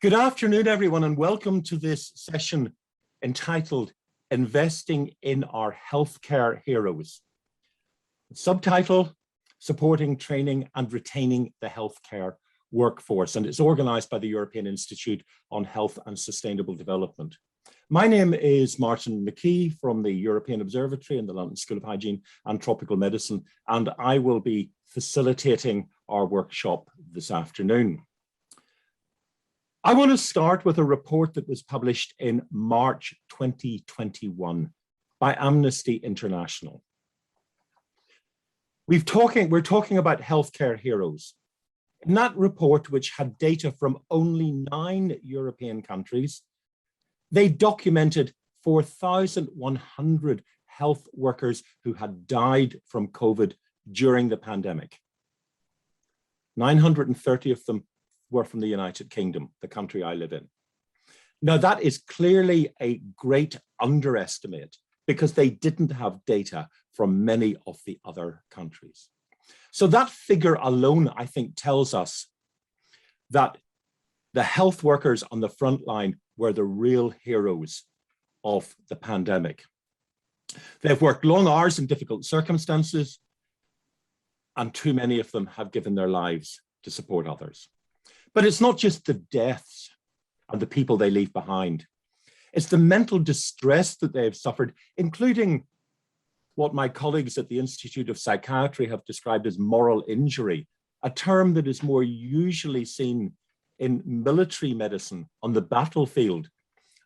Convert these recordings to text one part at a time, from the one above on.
Good afternoon, everyone, and welcome to this session entitled Investing in Our Healthcare Heroes. Subtitle, Supporting, Training and Retaining the Healthcare Workforce, and it's organised by the European Institute on Health and Sustainable Development. My name is Martin McKee from the European Observatory in the London School of Hygiene and Tropical Medicine, and I will be facilitating our workshop this afternoon. I want to start with a report that was published in March 2021 by Amnesty International. We're talking about healthcare heroes. In that report, which had data from only 9 European countries, they documented 4,100 health workers who had died from COVID during the pandemic. 930 of them were from the United Kingdom, the country I live in. Now, that is clearly a great underestimate because they didn't have data from many of the other countries. So that figure alone, I think, tells us that the health workers on the front line were the real heroes of the pandemic. They've worked long hours in difficult circumstances, and too many of them have given their lives to support others. But it's not just the deaths and the people they leave behind. It's the mental distress that they've suffered, including what my colleagues at the Institute of Psychiatry have described as moral injury, a term that is more usually seen in military medicine on the battlefield,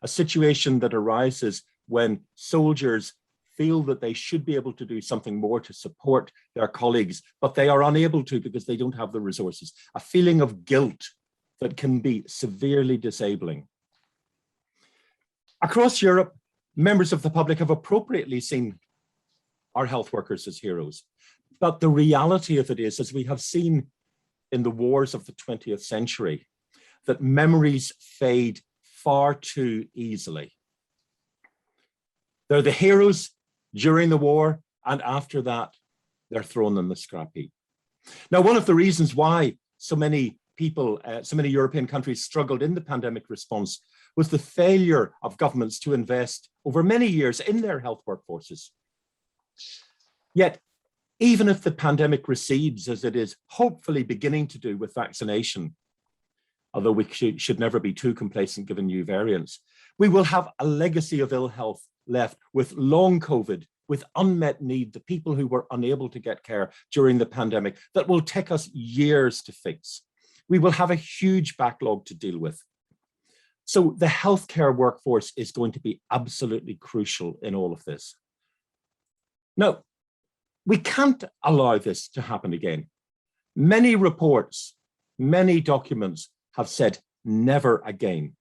a situation that arises when soldiers feel that they should be able to do something more to support their colleagues, but they are unable to because they don't have the resources. A feeling of guilt that can be severely disabling. Across Europe, members of the public have appropriately seen our health workers as heroes. But the reality of it is, as we have seen in the wars of the 20th century, that memories fade far too easily. They're the heroes during the war, and after that, they're thrown in the scrap heap. Now, one of the reasons why so many people, so many European countries struggled in the pandemic response was the failure of governments to invest over many years in their health workforces. Yet, even if the pandemic recedes, as it is hopefully beginning to do with vaccination, although we should never be too complacent given new variants, we will have a legacy of ill health left with long COVID, with unmet need, the people who were unable to get care during the pandemic, that will take us years to fix. We will have a huge backlog to deal with. So the healthcare workforce is going to be absolutely crucial in all of this. Now, we can't allow this to happen again. Many reports, many documents have said never again.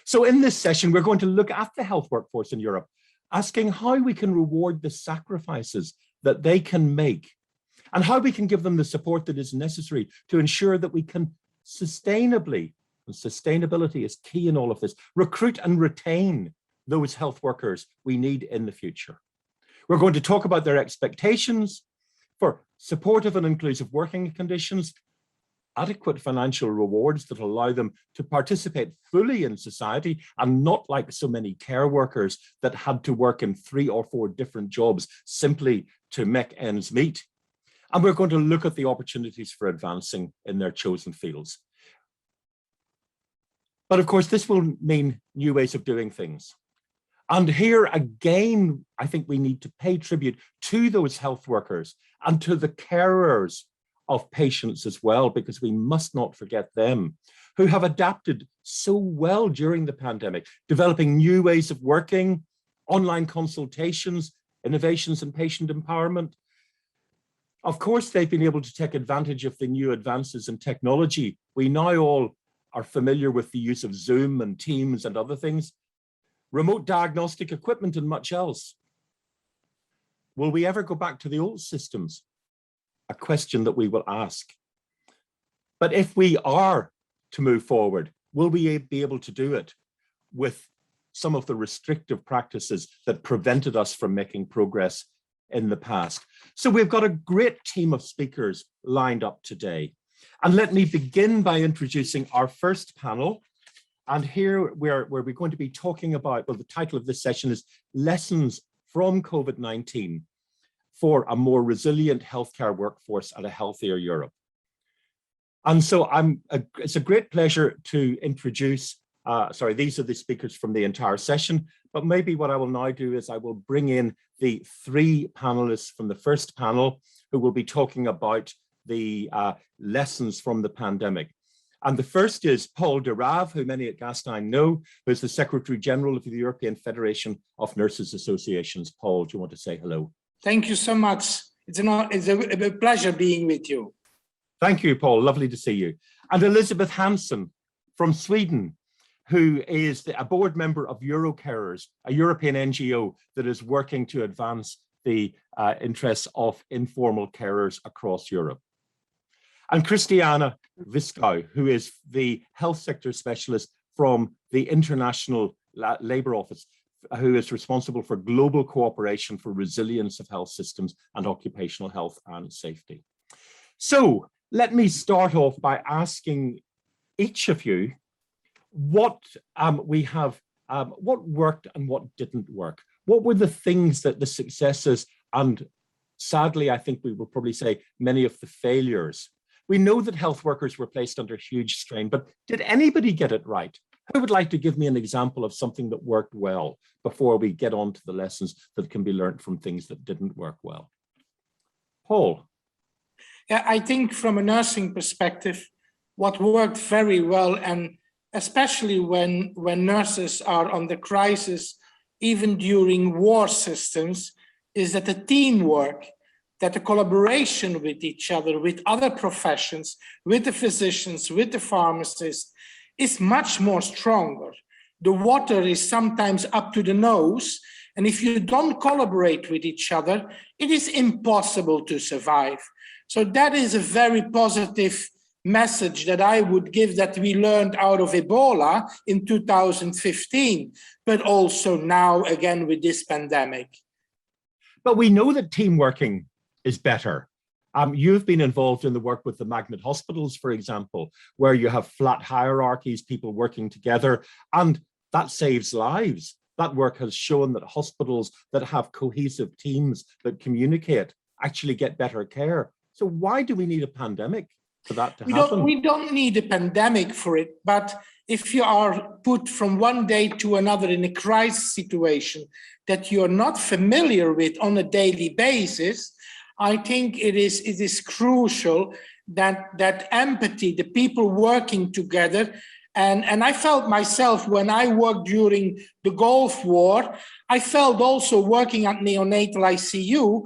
So in this session, we're going to look at the health workforce in Europe, asking how we can reward the sacrifices that they can make and how we can give them the support that is necessary to ensure that we can sustainably, and sustainability is key in all of this, recruit and retain those health workers we need in the future. We're going to talk about their expectations for supportive and inclusive working conditions, adequate financial rewards that allow them to participate fully in society and not like so many care workers that had to work in 3 or 4 different jobs simply to make ends meet. And we're going to look at the opportunities for advancing in their chosen fields. But of course, this will mean new ways of doing things. And here again, I think we need to pay tribute to those health workers and to the carers of patients as well, because we must not forget them, who have adapted so well during the pandemic, developing new ways of working, online consultations, innovations in patient empowerment. Of course, they've been able to take advantage of the new advances in technology. We now all are familiar with the use of Zoom and Teams and other things, remote diagnostic equipment and much else. Will we ever go back to the old systems? A question that we will ask. But if we are to move forward, will we be able to do it with some of the restrictive practices that prevented us from making progress in the past? So we've got a great team of speakers lined up today. And let me begin by introducing our first panel. And here where we're going to be talking about, well, the title of this session is Lessons from COVID-19 for a more resilient healthcare workforce and a healthier Europe. And so it's a great pleasure to introduce, these are the speakers from the entire session, but maybe what I will now do is I will bring in the three panelists from the first panel who will be talking about the lessons from the pandemic. And the first is Paul de Rave, who many at Gastein know, who is the Secretary General of the European Federation of Nurses Associations. Paul, do you want to say hello? Thank you so much. It's a pleasure being with you. Thank you, Paul. Lovely to see you. And Elizabeth Hansen from Sweden, who is a board member of Eurocarers, a European NGO that is working to advance the interests of informal carers across Europe. And Christiana Viscow, who is the health sector specialist from the International Labour Office, who is responsible for global cooperation for resilience of health systems and occupational health and safety. So let me start off by asking each of you what worked and what didn't work. What were the things that the successes, and sadly, I think we will probably say many of the failures. We know that health workers were placed under huge strain, but did anybody get it right? Who would like to give me an example of something that worked well before we get on to the lessons that can be learned from things that didn't work well? Paul. Yeah, I think from a nursing perspective, what worked very well, and especially when nurses are under crisis, even during war systems, is that the teamwork, that the collaboration with each other, with other professions, with the physicians, with the pharmacists, is much more stronger. The water is sometimes up to the nose, and if you don't collaborate with each other, it is impossible to survive. So that is a very positive message that I would give, that we learned out of Ebola in 2015, but also now again with this pandemic. But we know that team working is better. You've been involved in the work with the magnet hospitals, for example, where you have flat hierarchies, people working together, and that saves lives. That work has shown that hospitals that have cohesive teams that communicate actually get better care. So why do we need a pandemic for that to happen? We don't need a pandemic for it, but if you are put from one day to another in a crisis situation that you're not familiar with on a daily basis, I think it is crucial that empathy, the people working together, and I felt myself when I worked during the Gulf War, I felt also working at neonatal ICU,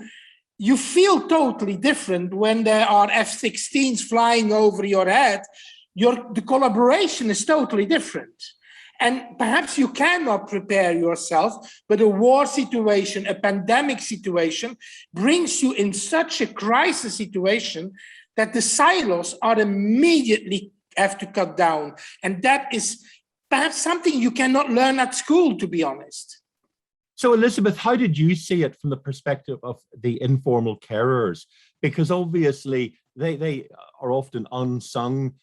you feel totally different when there are F-16s flying over your head. The collaboration is totally different. And perhaps you cannot prepare yourself, but a war situation, a pandemic situation, brings you in such a crisis situation that the silos are immediately have to cut down. And that is perhaps something you cannot learn at school, to be honest. So Elizabeth, how did you see it from the perspective of the informal carers? Because obviously they are often unsung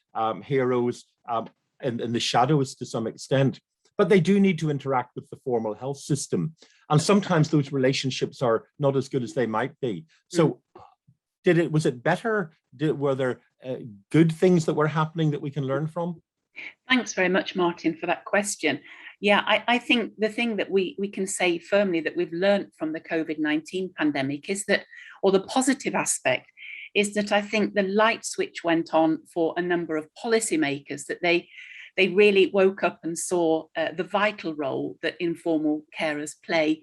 heroes, in the shadows to some extent, but they do need to interact with the formal health system. And sometimes those relationships are not as good as they might be. So was it better? Were there good things that were happening that we can learn from? Thanks very much, Martin, for that question. Yeah, I think the thing that we can say firmly that we've learned from the COVID-19 pandemic is that, or the positive aspect, is that I think the light switch went on for a number of policymakers, that they really woke up and saw the vital role that informal carers play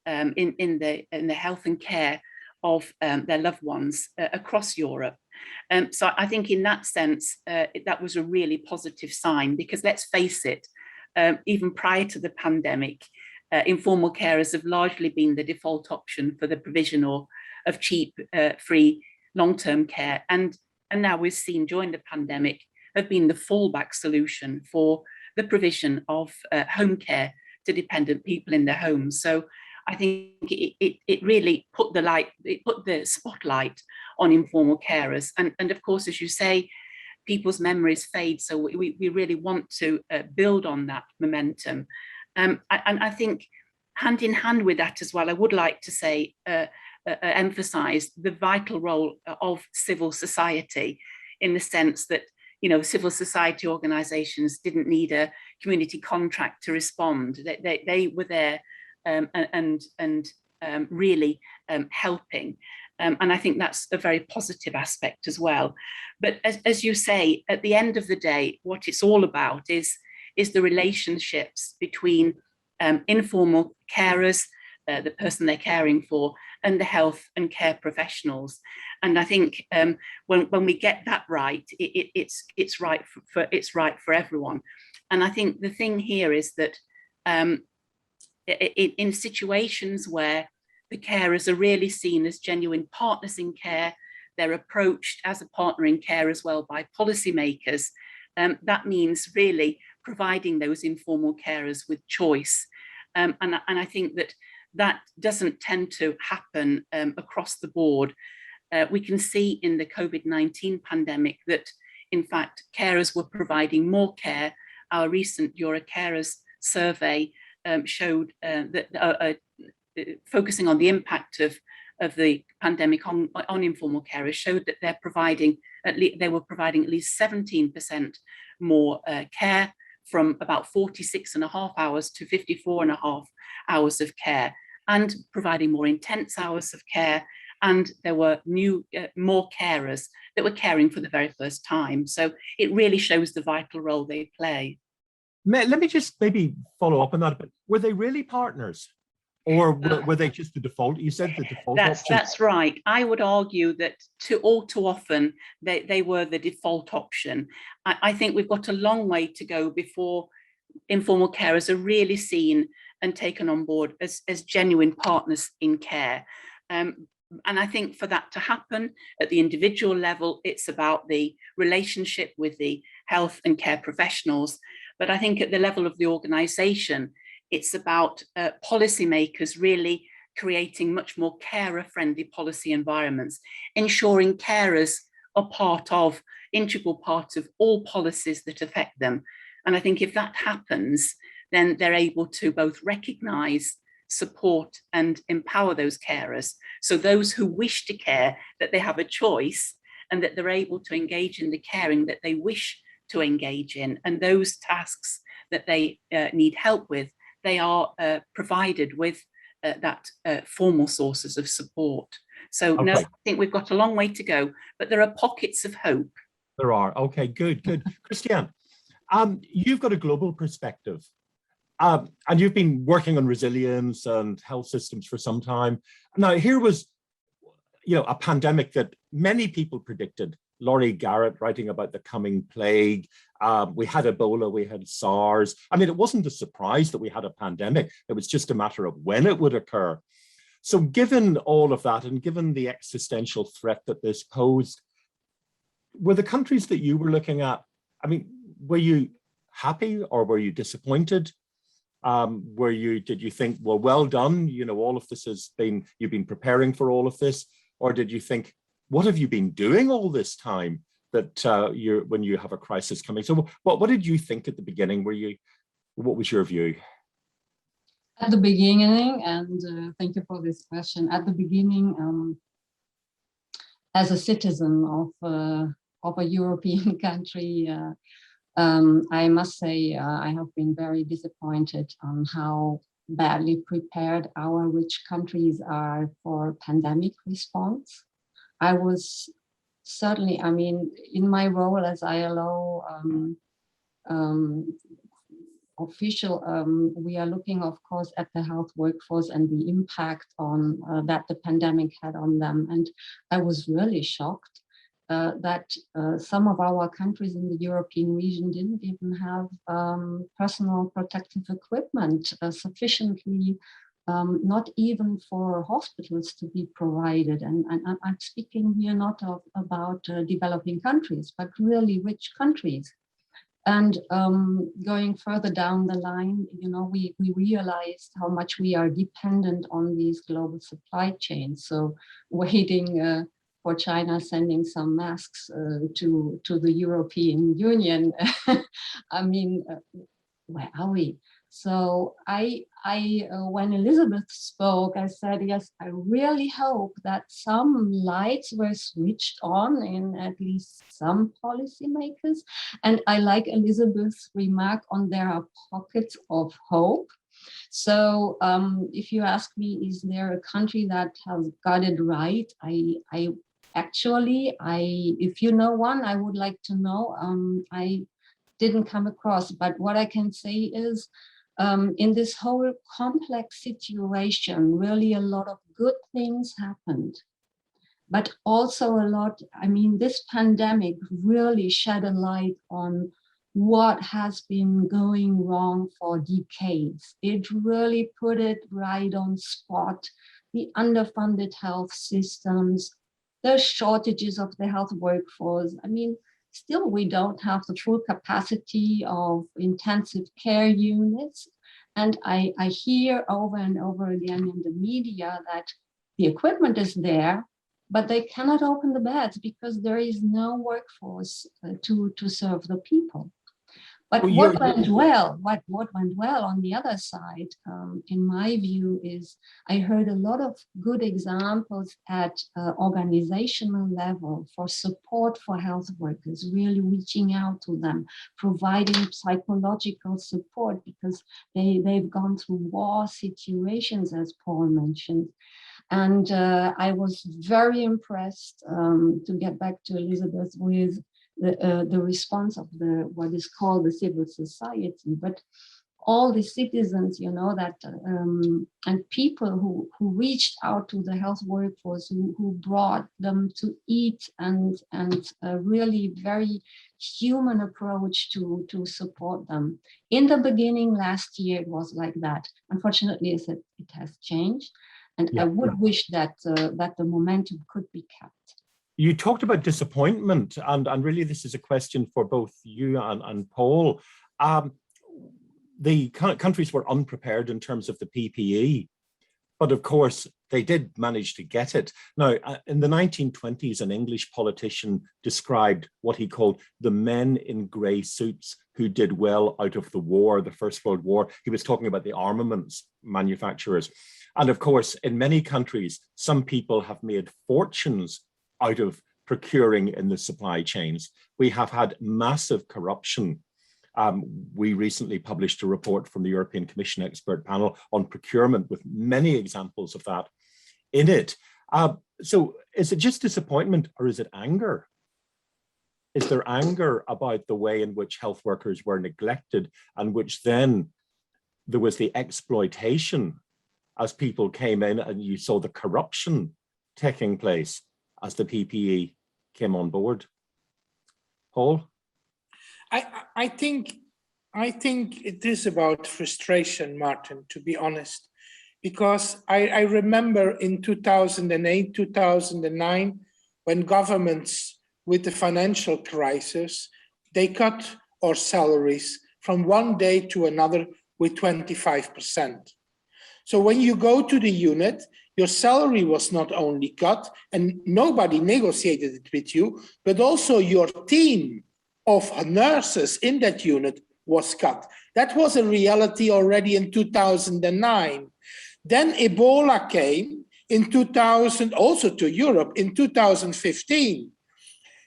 in the health and care of their loved ones across Europe. So I think in that sense, that was a really positive sign, because let's face it, even prior to the pandemic, informal carers have largely been the default option for the provision of cheap, free, long-term care. And now we've seen during the pandemic have been the fallback solution for the provision of home care to dependent people in their homes. So I think it really put the spotlight on informal carers. And of course, as you say, people's memories fade. So we really want to build on that momentum. And I think hand in hand with that as well, I would like to say, emphasize the vital role of civil society, in the sense that, you know, civil society organizations didn't need a community contract to respond. They were there and really helping. And I think that's a very positive aspect as well. But as you say, at the end of the day, what it's all about is the relationships between informal carers, the person they're caring for, and the health and care professionals. And I think when we get that right, it's right for everyone. And I think the thing here is that in situations where the carers are really seen as genuine partners in care, they're approached as a partner in care as well by policymakers. That means really providing those informal carers with choice. And I think that doesn't tend to happen across the board. We can see in the COVID-19 pandemic that, in fact, carers were providing more care. Our recent Eurocarers survey showed that focusing on the impact of the pandemic on informal carers showed that they were providing at least 17% more care, from about 46.5 hours to 54.5 hours of care, and providing more intense hours of care. And there were more carers that were caring for the very first time. So it really shows the vital role they play. Let me just maybe follow up on that a bit. Were they really partners? Or were they just the default? You said the default option. That's right. I would argue that all too often they were the default option. I think we've got a long way to go before informal carers are really seen and taken on board as genuine partners in care. And I think for that to happen at the individual level, it's about the relationship with the health and care professionals. But I think at the level of the organisation, it's about policymakers really creating much more carer-friendly policy environments, ensuring carers are integral part of all policies that affect them. And I think if that happens, then they're able to both recognise, support and empower those carers. So those who wish to care, that they have a choice and that they're able to engage in the caring that they wish to engage in. And those tasks that they need help with, they are provided with that formal sources of support. So Okay. no, I think we've got a long way to go, but there are pockets of hope. There are. Okay, good. Christiane, you've got a global perspective, and you've been working on resilience and health systems for some time. Now, here was, a pandemic that many people predicted. Laurie Garrett writing about the coming plague. We had Ebola, we had SARS. I mean, it wasn't a surprise that we had a pandemic. It was just a matter of when it would occur. So given all of that, and given the existential threat that this posed, were the countries that you were looking at, I mean, were you happy or were you disappointed? Did you think, well done, all of this you've been preparing for all of this? Or did you think, what have you been doing all this time that when you have a crisis coming? So what did you think at the beginning? What was your view? At the beginning, and thank you for this question, at the beginning, as a citizen of a European country, I must say I have been very disappointed on how badly prepared our rich countries are for pandemic response. I was certainly, in my role as ILO official, we are looking, of course, at the health workforce and the impact on that the pandemic had on them. And I was really shocked that some of our countries in the European region didn't even have personal protective equipment sufficiently, not even for hospitals to be provided. And I'm speaking here not about developing countries, but really rich countries. And going further down the line, we realized how much we are dependent on these global supply chains. So waiting for China sending some masks to the European Union. I mean, where are we? So when Elizabeth spoke, I said, yes, I really hope that some lights were switched on in at least some policymakers. And I like Elizabeth's remark on there are pockets of hope. So if you ask me, is there a country that has got it right? If you know one, I would like to know. I didn't come across, but what I can say is, in this whole complex situation, really a lot of good things happened, but also a lot, I mean, this pandemic really shed a light on what has been going wrong for decades. It really put it right on spot, the underfunded health systems, the shortages of the health workforce. I mean, still, we don't have the full capacity of intensive care units. And I hear over and over again in the media that the equipment is there, but they cannot open the beds because there is no workforce to serve the people. But what went well on the other side, in my view, is I heard a lot of good examples at organizational level for support for health workers, really reaching out to them, providing psychological support because they've gone through war situations, as Paul mentioned. And I was very impressed, to get back to Elizabeth, with the response of what is called the civil society, but all the citizens, you know, that and people who reached out to the health workforce, who brought them to eat, and a really very human approach to support them. In the beginning last year, it was like that. Unfortunately, I said it has changed, and I would wish that that the momentum could be kept. You talked about disappointment, and really this is a question for both you and Paul. The countries were unprepared in terms of the PPE, but of course they did manage to get it. Now, in the 1920s, an English politician described what he called the men in grey suits who did well out of the war, the First World War. He was talking about the armaments manufacturers. And of course, in many countries, some people have made fortunes out of procuring in the supply chains. We have had massive corruption. We recently published a report from the European Commission expert panel on procurement with many examples of that in it. So is it just disappointment, or is it anger? Is there anger about the way in which health workers were neglected, and which then there was the exploitation as people came in and you saw the corruption taking place as the PPE came on board? Paul? I think it is about frustration, Martin, to be honest, because I remember in 2008, 2009, when governments with the financial crisis, they cut our salaries from one day to another with 25%. So when you go to the unit, your salary was not only cut, and nobody negotiated it with you, but also your team of nurses in that unit was cut. That was a reality already in 2009. Then Ebola came in 2000, also to Europe in 2015.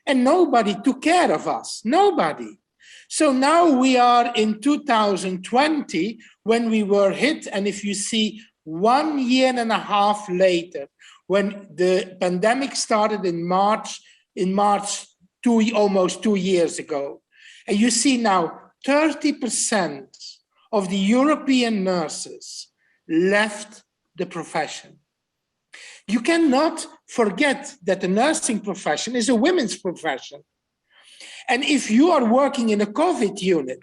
And nobody took care of us, nobody. So now we are in 2020 when we were hit, and if you see 1.5 years later, when the pandemic started in March, almost 2 years ago, and you see now 30% of the European nurses left the profession. You cannot forget that the nursing profession is a women's profession. And if you are working in a COVID unit,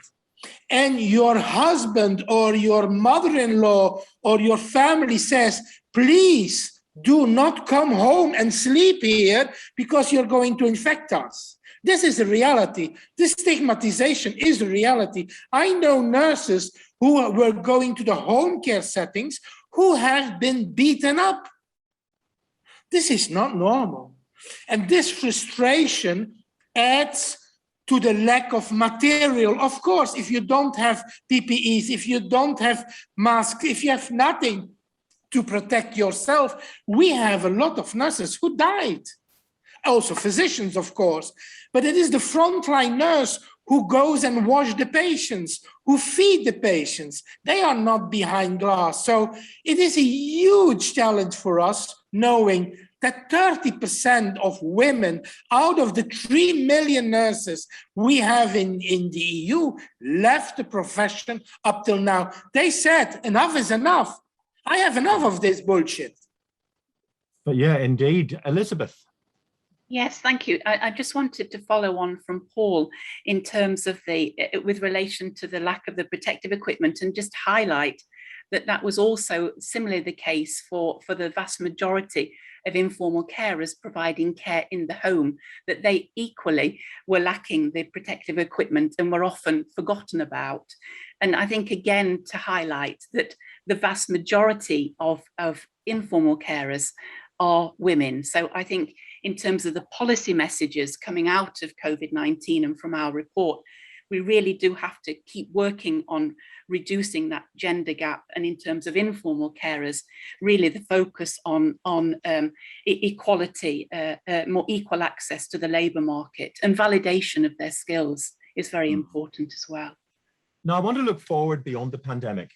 and your husband or your mother-in-law or your family says, please do not come home and sleep here because you're going to infect us. This is a reality. This stigmatization is a reality. I know nurses who were going to the home care settings who have been beaten up. This is not normal. And this frustration adds to the lack of material. Of course, if you don't have PPEs, if you don't have masks, if you have nothing to protect yourself, we have a lot of nurses who died. Also physicians, of course, but it is the frontline nurse who goes and wash the patients, who feed the patients. They are not behind glass. So it is a huge challenge for us, knowing that 30% of women out of the 3 million nurses we have in the EU left the profession up till now. They said, enough is enough. I have enough of this bullshit. But yeah, indeed. Elizabeth. Yes, thank you. I just wanted to follow on from Paul in terms of with relation to the lack of the protective equipment, and just highlight that was also similarly the case for the vast majority of informal carers providing care in the home, that they equally were lacking the protective equipment and were often forgotten about. And I think, again, to highlight that the vast majority of informal carers are women. So I think in terms of the policy messages coming out of COVID-19 and from our report, we really do have to keep working on reducing that gender gap. And in terms of informal carers, really the focus on equality, more equal access to the labour market, and validation of their skills is very important as well. Now, I want to look forward beyond the pandemic.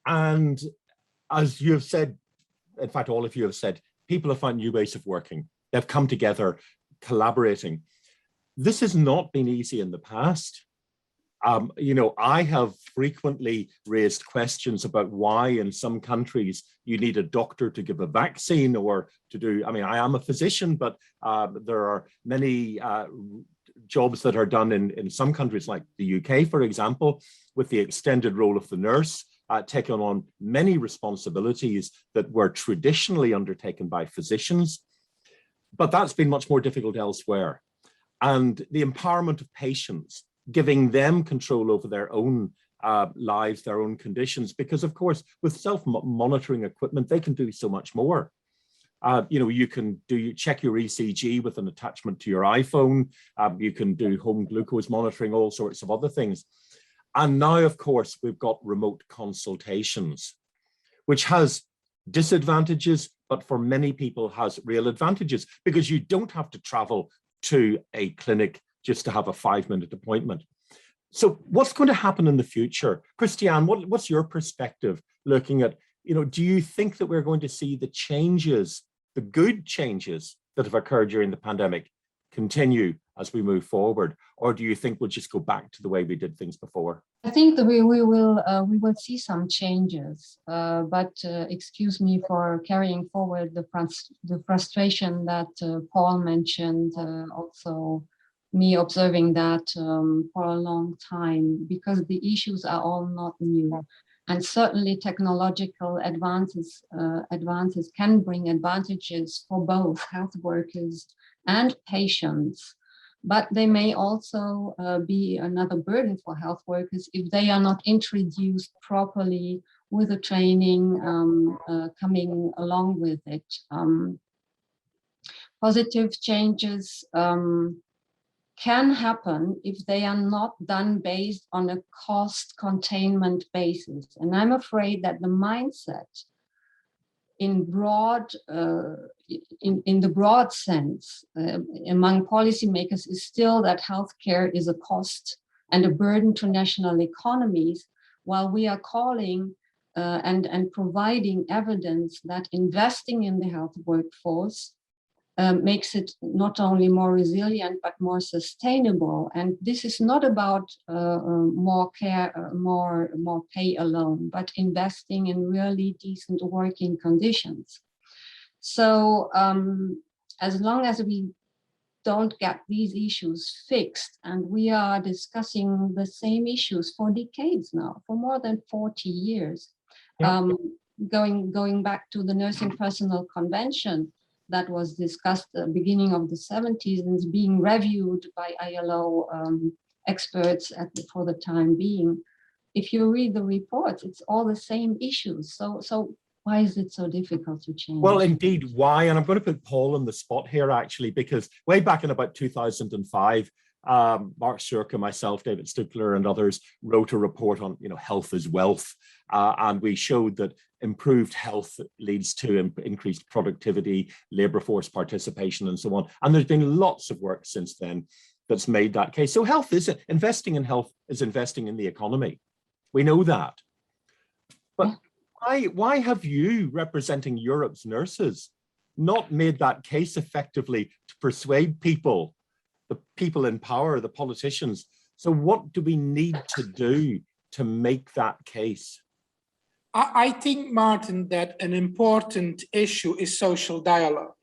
And as you have said, in fact, all of you have said, people have found new ways of working. They've come together, collaborating. This has not been easy in the past. I have frequently raised questions about why in some countries you need a doctor to give a vaccine or to do, I am a physician, but there are many jobs that are done in some countries like the UK, for example, with the extended role of the nurse, taking on many responsibilities that were traditionally undertaken by physicians. But that's been much more difficult elsewhere. And the empowerment of patients, giving them control over their own lives, their own conditions, because of course, with self-monitoring equipment, they can do so much more. You can check your ECG with an attachment to your iPhone. You can do home glucose monitoring, all sorts of other things. And now, of course, we've got remote consultations, which has disadvantages, but for many people has real advantages, because you don't have to travel to a clinic just to have a 5-minute appointment. So what's going to happen in the future? Christiane, what's your perspective looking at, do you think that we're going to see the changes, the good changes that have occurred during the pandemic continue as we move forward? Or do you think we'll just go back to the way we did things before? I think that we will see some changes, but excuse me for carrying forward the frustration that Paul mentioned, also me observing that for a long time, because the issues are all not new. And certainly technological advances can bring advantages for both health workers and patients. But they may also be another burden for health workers if they are not introduced properly with the training coming along with it. Positive changes can happen if they are not done based on a cost containment basis. And I'm afraid that the mindset in the broad sense among policymakers is still that healthcare is a cost and a burden to national economies, while we are calling and providing evidence that investing in the health workforce makes it not only more resilient but more sustainable. And this is not about more care, more pay alone, but investing in really decent working conditions. So as long as we don't get these issues fixed, and we are discussing the same issues for decades now, for more than 40 years, going back to the Nursing Personnel Convention, that was discussed at the beginning of the 70s and is being reviewed by ILO experts for the time being. If you read the reports, it's all the same issues. So Why is it so difficult to change? Well, indeed, why? And I'm going to put Paul on the spot here, actually, because way back in about 2005, Mark Shurka, myself, David Stuckler, and others wrote a report on, health is wealth, and we showed that improved health leads to increased productivity, labour force participation, and so on. And there's been lots of work since then that's made that case. So investing in health is investing in the economy. We know that. But why have you, representing Europe's nurses, not made that case effectively to persuade people, the people in power, the politicians? So what do we need to do to make that case? I think, Martin, that an important issue is social dialogue.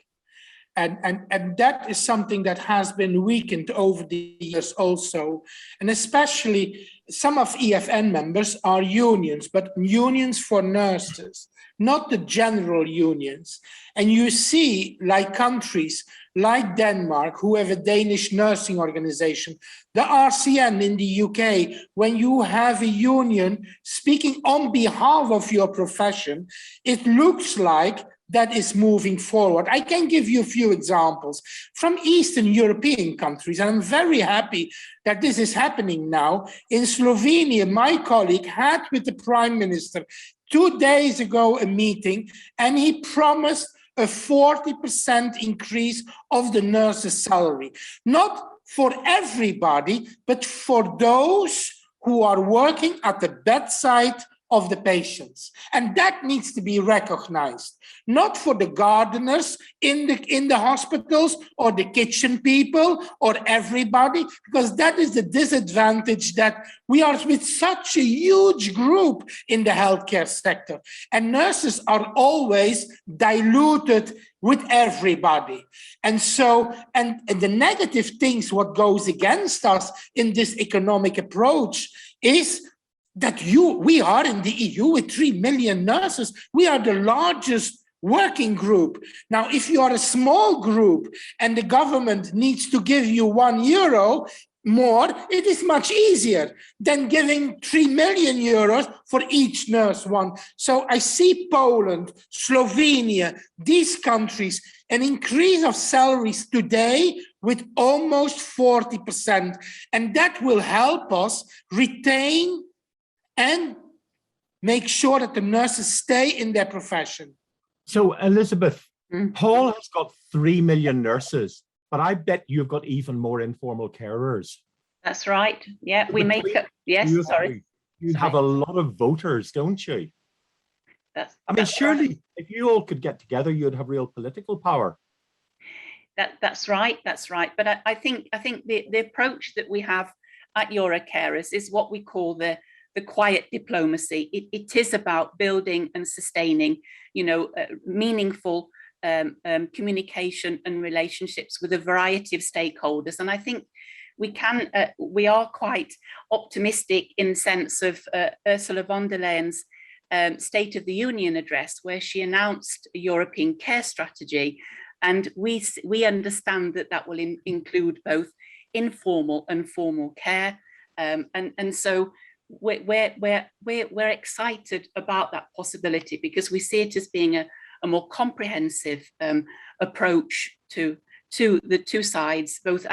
And that is something that has been weakened over the years also. And especially some of EFN members are unions, but unions for nurses, not the general unions. And you see, like countries like Denmark, who have a Danish nursing organization, the RCN in the UK, when you have a union speaking on behalf of your profession, it looks like that is moving forward. I can give you a few examples from Eastern European countries, and I'm very happy that this is happening now. In Slovenia, my colleague had with the Prime Minister 2 days ago a meeting, and he promised a 40% increase of the nurse's salary. Not for everybody, but for those who are working at the bedside of the patients. And that needs to be recognized, not for the gardeners in the hospitals or the kitchen people or everybody, because that is the disadvantage that we are with such a huge group in the healthcare sector. And nurses are always diluted with everybody. And so, and the negative things, what goes against us in this economic approach is that we are in the EU with 3 million nurses. We are the largest working group. Now, if you are a small group and the government needs to give you €1 more, it is much easier than giving 3 million euros for each nurse one. So I see Poland, Slovenia, these countries, an increase of salaries today with almost 40%. And that will help us retain and make sure that the nurses stay in their profession. So, Elizabeth, Paul has got 3 million nurses, but I bet you've got even more informal carers. That's right. Yeah, we make up. Yes, sorry. You have a lot of voters, don't you? Surely right. If you all could get together, you'd have real political power. That's right. That's right. But I think the approach that we have at Eurocarers is what we call the quiet diplomacy. It is about building and sustaining, meaningful communication and relationships with a variety of stakeholders. And I think we are quite optimistic in the sense of Ursula von der Leyen's State of the Union address, where she announced a European care strategy. And we understand that will include both informal and formal care. And so we're excited about that possibility, because we see it as being a more comprehensive approach to the two sides, both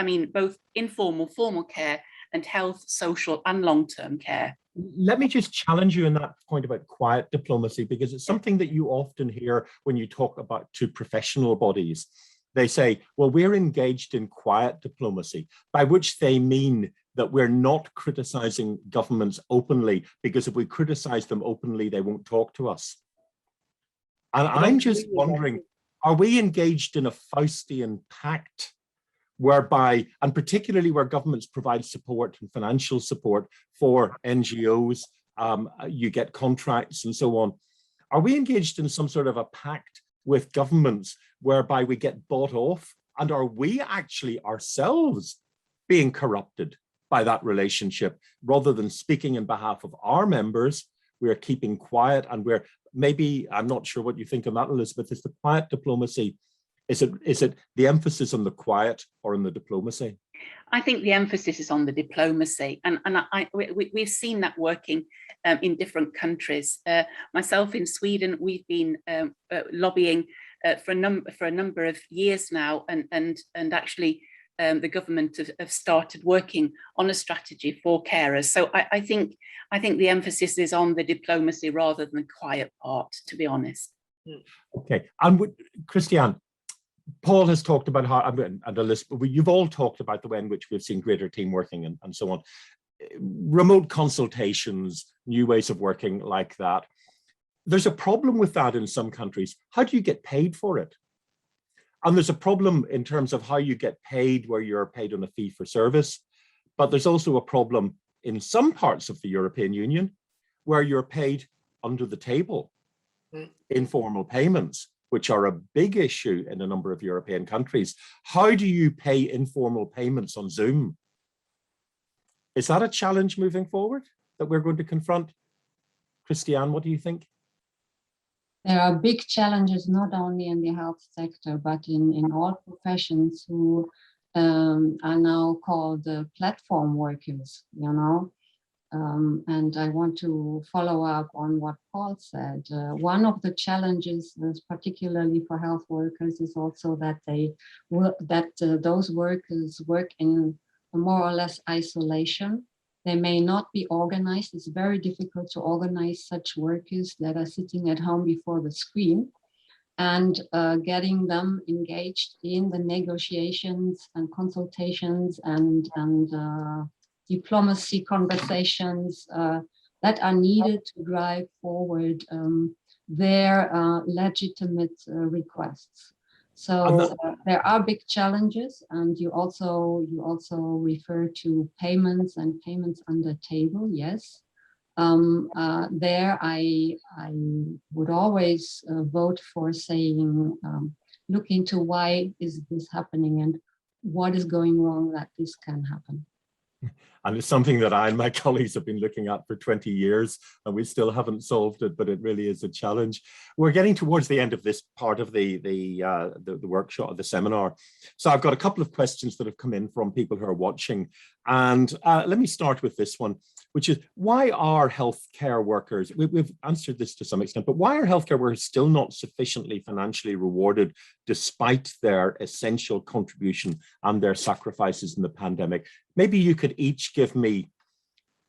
informal, formal care, and health, social and long-term care. Let me just challenge you in that point about quiet diplomacy, because it's something that you often hear when you talk about to professional bodies. They say, well, we're engaged in quiet diplomacy, by which they mean that we're not criticizing governments openly, because if we criticize them openly, they won't talk to us. And I'm just wondering, are we engaged in a Faustian pact whereby, and particularly where governments provide support and financial support for NGOs, you get contracts and so on. Are we engaged in some sort of a pact with governments whereby we get bought off? And are we actually ourselves being corrupted by that relationship? Rather than speaking in behalf of our members, we're keeping quiet, and we're maybe, I'm not sure what you think on that, Elizabeth, is the quiet diplomacy, is it the emphasis on the quiet or on the diplomacy? I think the emphasis is on the diplomacy, and we've seen that working in different countries. Myself in Sweden, we've been lobbying for a number of years now, and actually the government have started working on a strategy for carers. So I think the emphasis is on the diplomacy rather than the quiet part, to be honest. Okay, and Christiane, Paul has talked about how, and Elizabeth, you've all talked about the way in which we've seen greater team working and so on. Remote consultations, new ways of working like that. There's a problem with that in some countries. How do you get paid for it? And there's a problem in terms of how you get paid, where you're paid on a fee for service. But there's also a problem in some parts of the European Union where you're paid under the table, informal payments, which are a big issue in a number of European countries. How do you pay informal payments on Zoom? Is that a challenge moving forward that we're going to confront? Christiane, what do you think? There are big challenges, not only in the health sector, but in all professions who are now called platform workers, you know. And I want to follow up on what Paul said. One of the challenges, particularly for health workers, is also that those workers work in more or less isolation. They may not be organized. It's very difficult to organize such workers that are sitting at home before the screen, and getting them engaged in the negotiations and consultations and diplomacy conversations that are needed to drive forward their legitimate requests. So there are big challenges, and you also refer to payments and payments under table. Yes, there I would always vote for saying, look into why is this happening and what is going wrong that this can happen. And it's something that I and my colleagues have been looking at for 20 years, and we still haven't solved it, but it really is a challenge. We're getting towards the end of this part of the workshop, the seminar. So I've got a couple of questions that have come in from people who are watching. And let me start with this one, which is, why are healthcare workers, we've answered this to some extent, but why are healthcare workers still not sufficiently financially rewarded despite their essential contribution and their sacrifices in the pandemic? Maybe you could each give me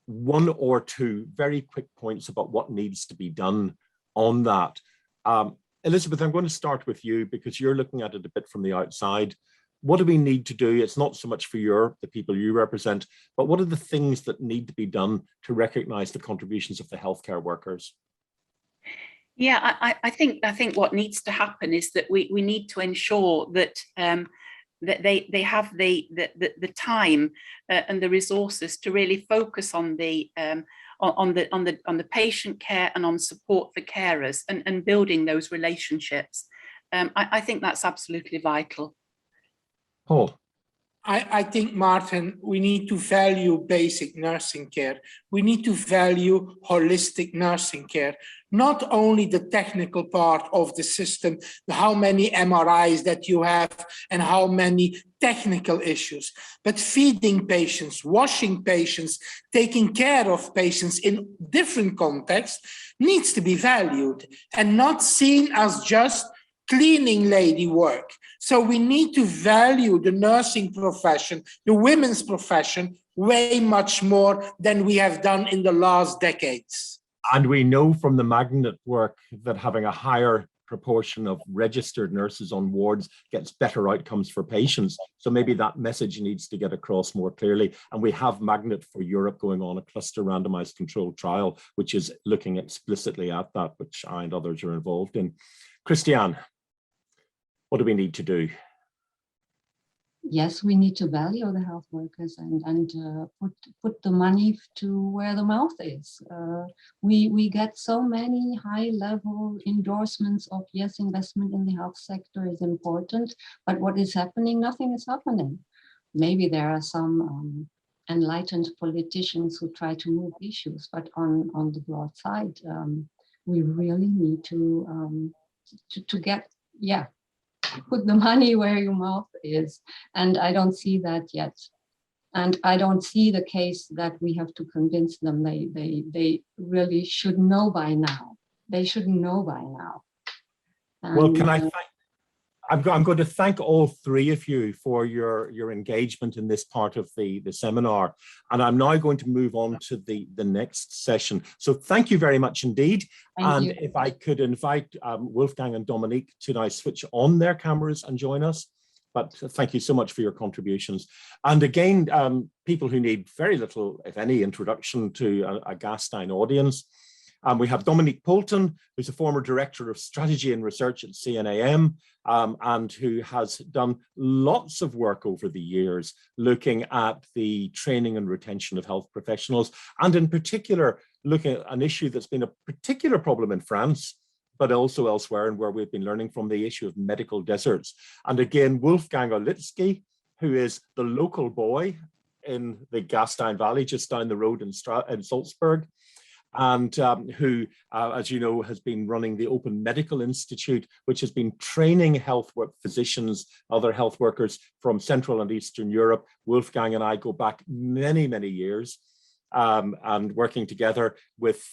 one or two very quick points about what needs to be done on that. Elizabeth, I'm going to start with you because you're looking at it a bit from the outside. What do we need to do? It's not so much for the people you represent, but what are the things that need to be done to recognize the contributions of the healthcare workers? Yeah, I think what needs to happen is that we need to ensure that that they have the time and the resources to really focus on the patient care and on support for carers and building those relationships. I think that's absolutely vital. Paul. I think, Martin, we need to value basic nursing care. We need to value holistic nursing care, not only the technical part of the system, how many MRIs that you have and how many technical issues, but feeding patients, washing patients, taking care of patients in different contexts needs to be valued and not seen as just cleaning lady work. So we need to value the nursing profession, the women's profession, way much more than we have done in the last decades. And we know from the Magnet work that having a higher proportion of registered nurses on wards gets better outcomes for patients. So maybe that message needs to get across more clearly. And we have Magnet for Europe going on, a cluster randomized controlled trial, which is looking explicitly at that, which I and others are involved in. Christiane, what do we need to do? Yes, we need to value the health workers and put the money to where the mouth is. We get so many high-level endorsements of, yes, investment in the health sector is important, but what is happening? Nothing is happening. Maybe there are some enlightened politicians who try to move issues, but on the broad side, we really need to get, put the money where your mouth is. And I don't see that yet. And I don't see the case that we have to convince them. They really should know by now. They should know by now. And, well, can I thank, I'm going to thank all three of you for your engagement in this part of the seminar. And I'm now going to move on to the next session. So thank you very much indeed. Thank you. If I could invite Wolfgang and Dominique to now switch on their cameras and join us. But thank you so much for your contributions. And again, people who need very little, if any, introduction to a Gastein audience. We have Dominique Poulton, who's a former Director of Strategy and Research at CNAM, and who has done lots of work over the years looking at the training and retention of health professionals, and in particular, looking at an issue that's been a particular problem in France, but also elsewhere, and where we've been learning from the issue of medical deserts. And again, Wolfgang Olitsky, who is the local boy in the Gastein Valley, just down the road in Salzburg, and who, as you know, has been running the Open Medical Institute, which has been training health physicians, other health workers from Central and Eastern Europe. Wolfgang and I go back many, many years, and working together with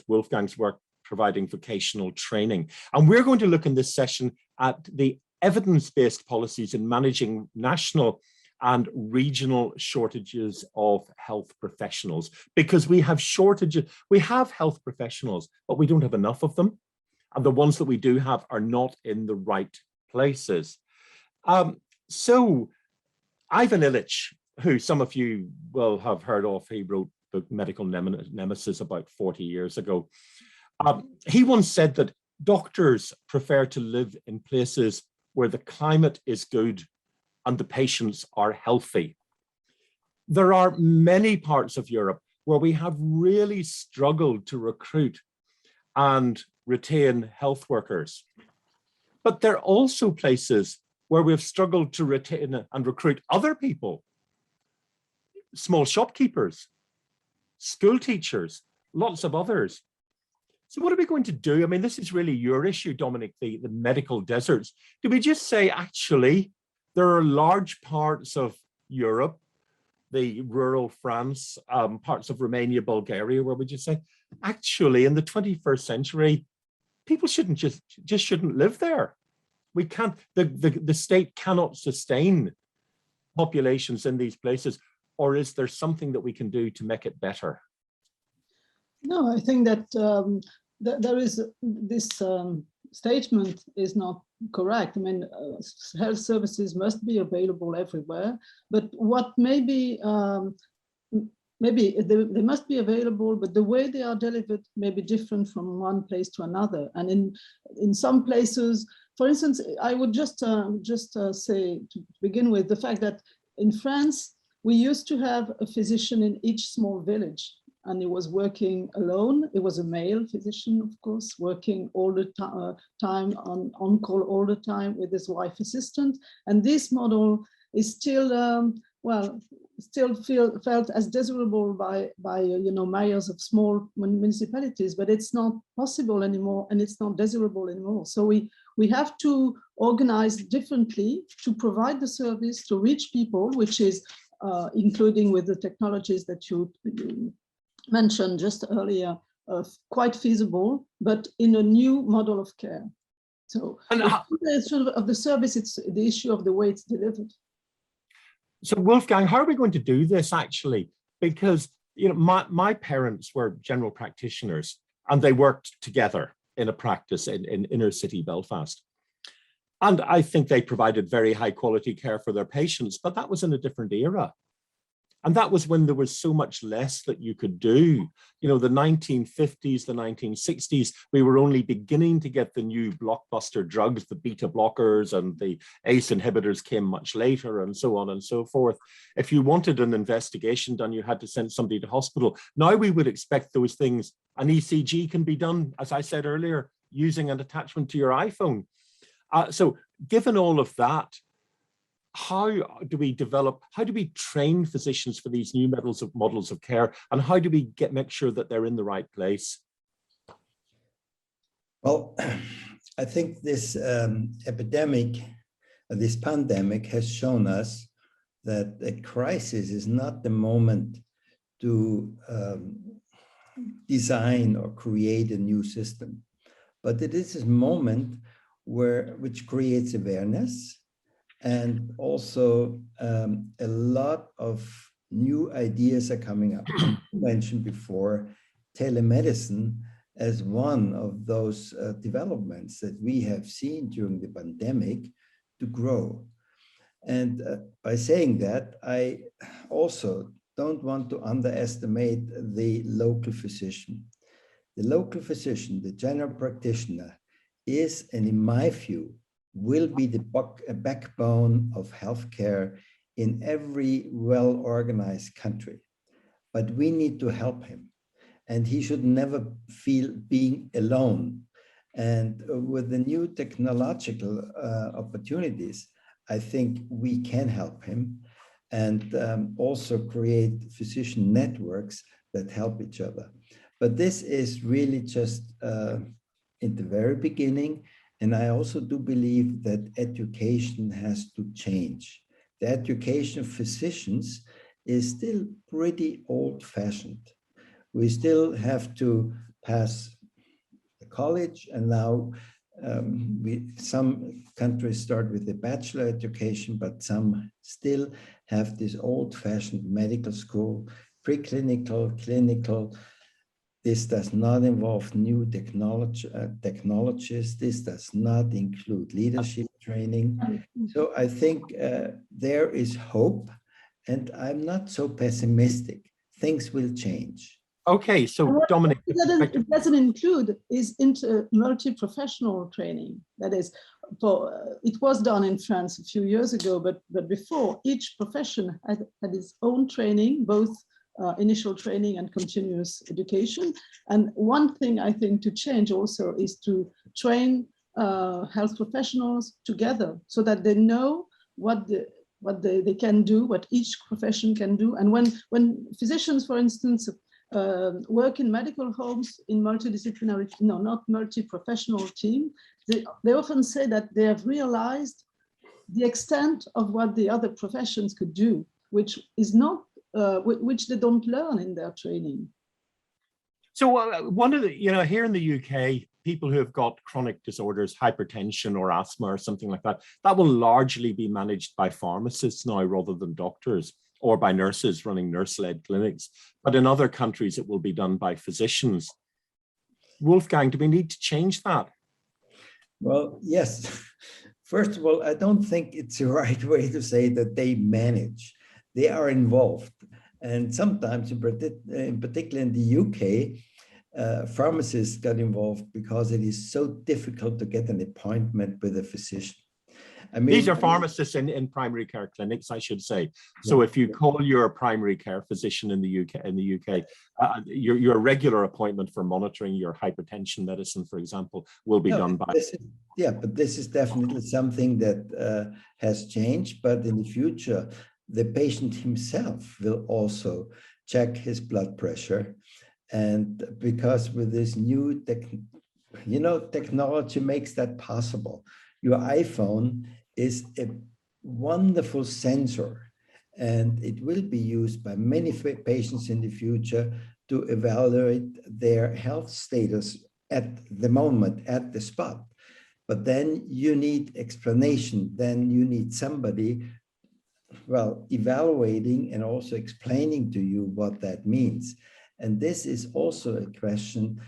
Wolfgang's work providing vocational training. And we're going to look in this session at the evidence-based policies in managing national and regional shortages of health professionals, because we have shortages. We have health professionals, but we don't have enough of them. And the ones that we do have are not in the right places. So Ivan Illich, who some of you will have heard of, he wrote the Medical Nemesis about 40 years ago. He once said that doctors prefer to live in places where the climate is good and the patients are healthy. There are many parts of Europe where we have really struggled to recruit and retain health workers. But there are also places where we've struggled to retain and recruit other people, small shopkeepers, school teachers, lots of others. So what are we going to do? I mean, this is really your issue, Dominic, the medical deserts. Do we just say, actually, there are large parts of Europe, the rural France, parts of Romania, Bulgaria, where we just say, actually, in the 21st century, people shouldn't just shouldn't live there. We can't, the state cannot sustain populations in these places, or is there something that we can do to make it better? No, I think that there is this statement is not correct. I mean, health services must be available everywhere, but what maybe they must be available, but the way they are delivered may be different from one place to another. And in some places, for instance, I would just say to begin with the fact that in France, we used to have a physician in each small village, and he was working alone. It was a male physician, of course, working all the time on call all the time with his wife assistant. And this model is still, felt as desirable by mayors of small municipalities, but it's not possible anymore, and it's not desirable anymore. So we have to organize differently to provide the service to reach people, which is including with the technologies that you mentioned just earlier, quite feasible, but in a new model of care. So it's sort of the service, it's the issue of the way it's delivered. So Wolfgang, how are we going to do this actually? Because my parents were general practitioners, and they worked together in a practice in inner city Belfast. And I think they provided very high quality care for their patients, but that was in a different era. And that was when there was so much less that you could do. The 1950s, the 1960s, we were only beginning to get the new blockbuster drugs, the beta blockers and the ACE inhibitors came much later, and so on and so forth. If you wanted an investigation done, you had to send somebody to hospital. Now we would expect those things. An ECG can be done, as I said earlier, using an attachment to your iPhone. So given all of that, how do we train physicians for these new models of care, and how do we make sure that they're in the right place? Well, I think this epidemic, this pandemic has shown us that a crisis is not the moment to design or create a new system, but it is a moment which creates awareness, and also a lot of new ideas are coming up. You mentioned before telemedicine as one of those developments that we have seen during the pandemic to grow. And by saying that, I also don't want to underestimate the local physician. The local physician, the general practitioner, is, and in my view, will be the backbone of healthcare in every well-organized country. But we need to help him, and he should never feel being alone. And with the new technological opportunities, I think we can help him, and also create physician networks that help each other. But this is really just in the very beginning. And I also do believe that education has to change. The education of physicians is still pretty old-fashioned. We still have to pass the college, and now some countries start with a bachelor education, but some still have this old-fashioned medical school, preclinical, clinical. This does not involve new technologies. This does not include leadership training. So I think there is hope, and I'm not so pessimistic. Things will change. Okay, so Dominic. It doesn't include is multi-professional training. That is, it was done in France a few years ago, but before, each profession had its own training, both initial training and continuous education. And one thing I think to change also is to train health professionals together so that they know what they can do, what each profession can do. And when physicians, for instance, work in medical homes in multidisciplinary, no, not multi-professional team, they often say that they have realized the extent of what the other professions could do, which is not, which they don't learn in their training. So one of the, here in the UK, people who have got chronic disorders, hypertension or asthma or something like that, that will largely be managed by pharmacists now rather than doctors, or by nurses running nurse-led clinics. But in other countries, it will be done by physicians. Wolfgang, do we need to change that? Well, yes. First of all, I don't think it's the right way to say that they manage. They are involved. And sometimes, in particular in the UK, pharmacists got involved because it is so difficult to get an appointment with a physician. I mean, these are pharmacists in primary care clinics, I should say. So if you call your primary care physician in the UK, your regular appointment for monitoring your hypertension medicine, for example, will be done by. But this is definitely something that has changed. But in the future, the patient himself will also check his blood pressure. And because with this new technology makes that possible. Your iPhone is a wonderful sensor, and it will be used by many patients in the future to evaluate their health status at the moment, at the spot. But then you need explanation. Then you need somebody, evaluating and also explaining to you what that means. And this is also a question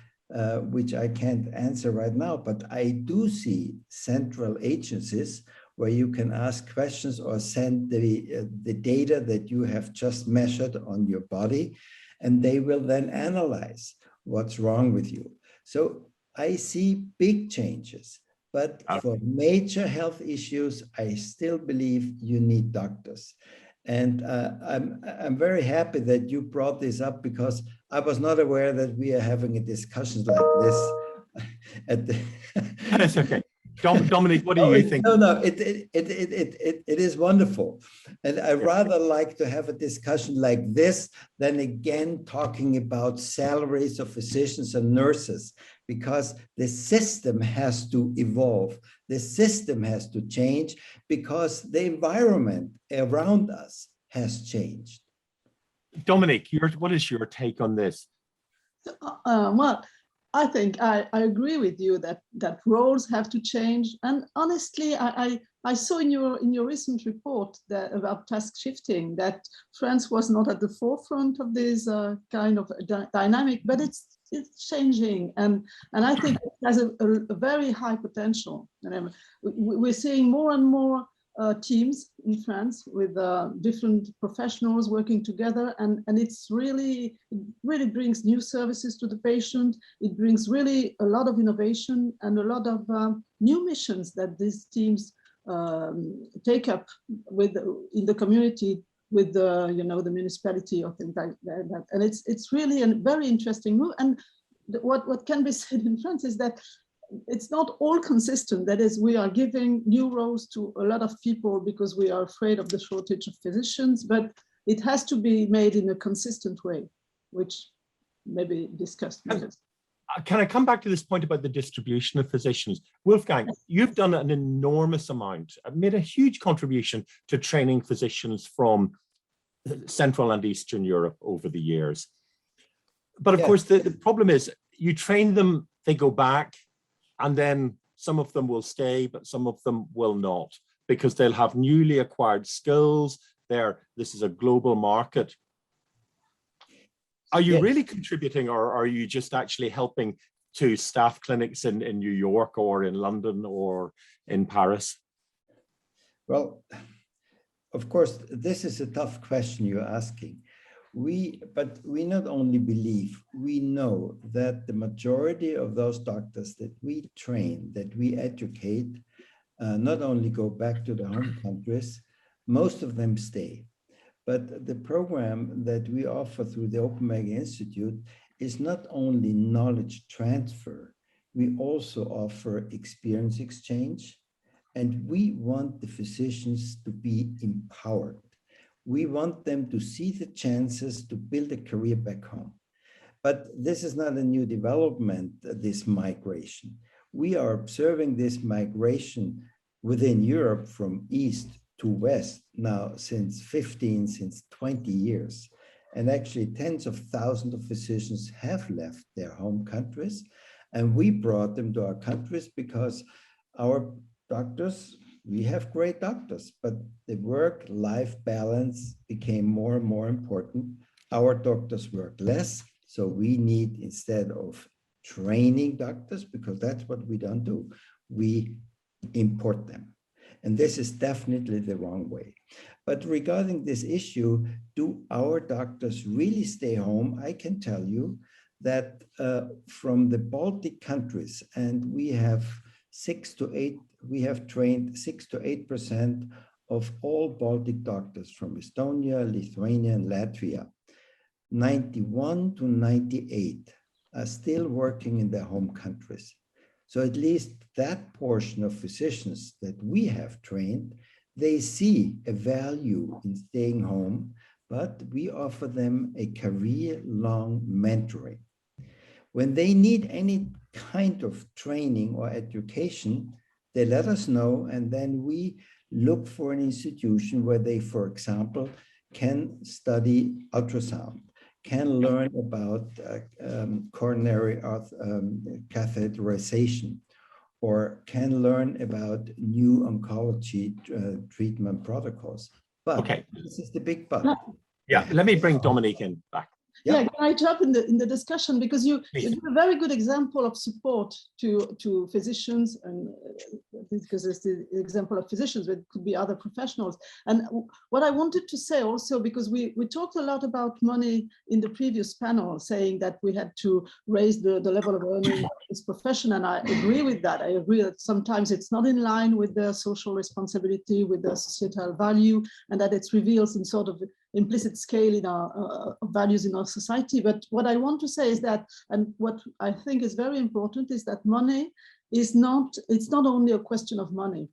which I can't answer right now, but I do see central agencies where you can ask questions or send the data that you have just measured on your body, and they will then analyze what's wrong with you. So I see big changes, but for major health issues, I still believe you need doctors. And I'm very happy that you brought this up, because I was not aware that we are having a discussion like this. That's okay. Dominic, what do you think? No, it is wonderful. And I rather like to have a discussion like this than again talking about salaries of physicians and nurses, because the system has to evolve. The system has to change because the environment around us has changed. Dominique, what is your take on this? Well, I think I agree with you that roles have to change. And honestly, I saw in your recent report that about task shifting that France was not at the forefront of this kind of dynamic, but it's changing, and I think it has a very high potential. And we're seeing more and more teams in France with different professionals working together, and it really brings new services to the patient. It brings really a lot of innovation and a lot of new missions that these teams take up in the community with the the municipality or things like that. And it's really a very interesting move. And what can be said in France is that it's not all consistent. That is, we are giving new roles to a lot of people because we are afraid of the shortage of physicians, but it has to be made in a consistent way, which maybe discussed. Can I come back to this point about the distribution of physicians? Wolfgang, you've done an enormous amount, made a huge contribution to training physicians from Central and Eastern Europe over the years. But of course, the problem is you train them, they go back, and then some of them will stay, but some of them will not, because they'll have newly acquired skills. This is a global market. Are you really contributing, or are you just actually helping to staff clinics in New York or in London or in Paris? Well, of course, this is a tough question you're asking. But we not only believe, we know that the majority of those doctors that we train, that we educate, not only go back to their home countries, most of them stay. But the program that we offer through the Copenhagen Institute is not only knowledge transfer, we also offer experience exchange, and we want the physicians to be empowered. We want them to see the chances to build a career back home. But this is not a new development, this migration. We are observing this migration within Europe from east to west now since 20 years. And actually tens of thousands of physicians have left their home countries. And we brought them to our countries because our doctors, we have great doctors, but the work-life balance became more and more important. Our doctors work less, so we need, instead of training doctors, because that's what we don't do, we import them. And this is definitely the wrong way. But regarding this issue, do our doctors really stay home? I can tell you that from the Baltic countries, and we have trained 6 to 8% of all Baltic doctors from Estonia, Lithuania, and Latvia. 91 to 98 are still working in their home countries. So at least that portion of physicians that we have trained, they see a value in staying home, but we offer them a career-long mentoring. When they need any kind of training or education, they let us know, and then we look for an institution where they, for example, can study ultrasound, can learn about coronary catheterization, or can learn about new oncology treatment protocols. But this is the big but. Yeah, let me bring Dominique in back. Yeah, can I jump in the discussion, because you give a very good example of support to physicians, and because it's the example of physicians, but it could be other professionals. And what I wanted to say also, because we talked a lot about money in the previous panel, saying that we had to raise the level of earning of this profession, and I agree with that. I agree that sometimes it's not in line with the social responsibility, with the societal value, and that it reveals some sort of implicit scale in our values in our society. But what I want to say is that, and what I think is very important, is that money it's not only a question of money.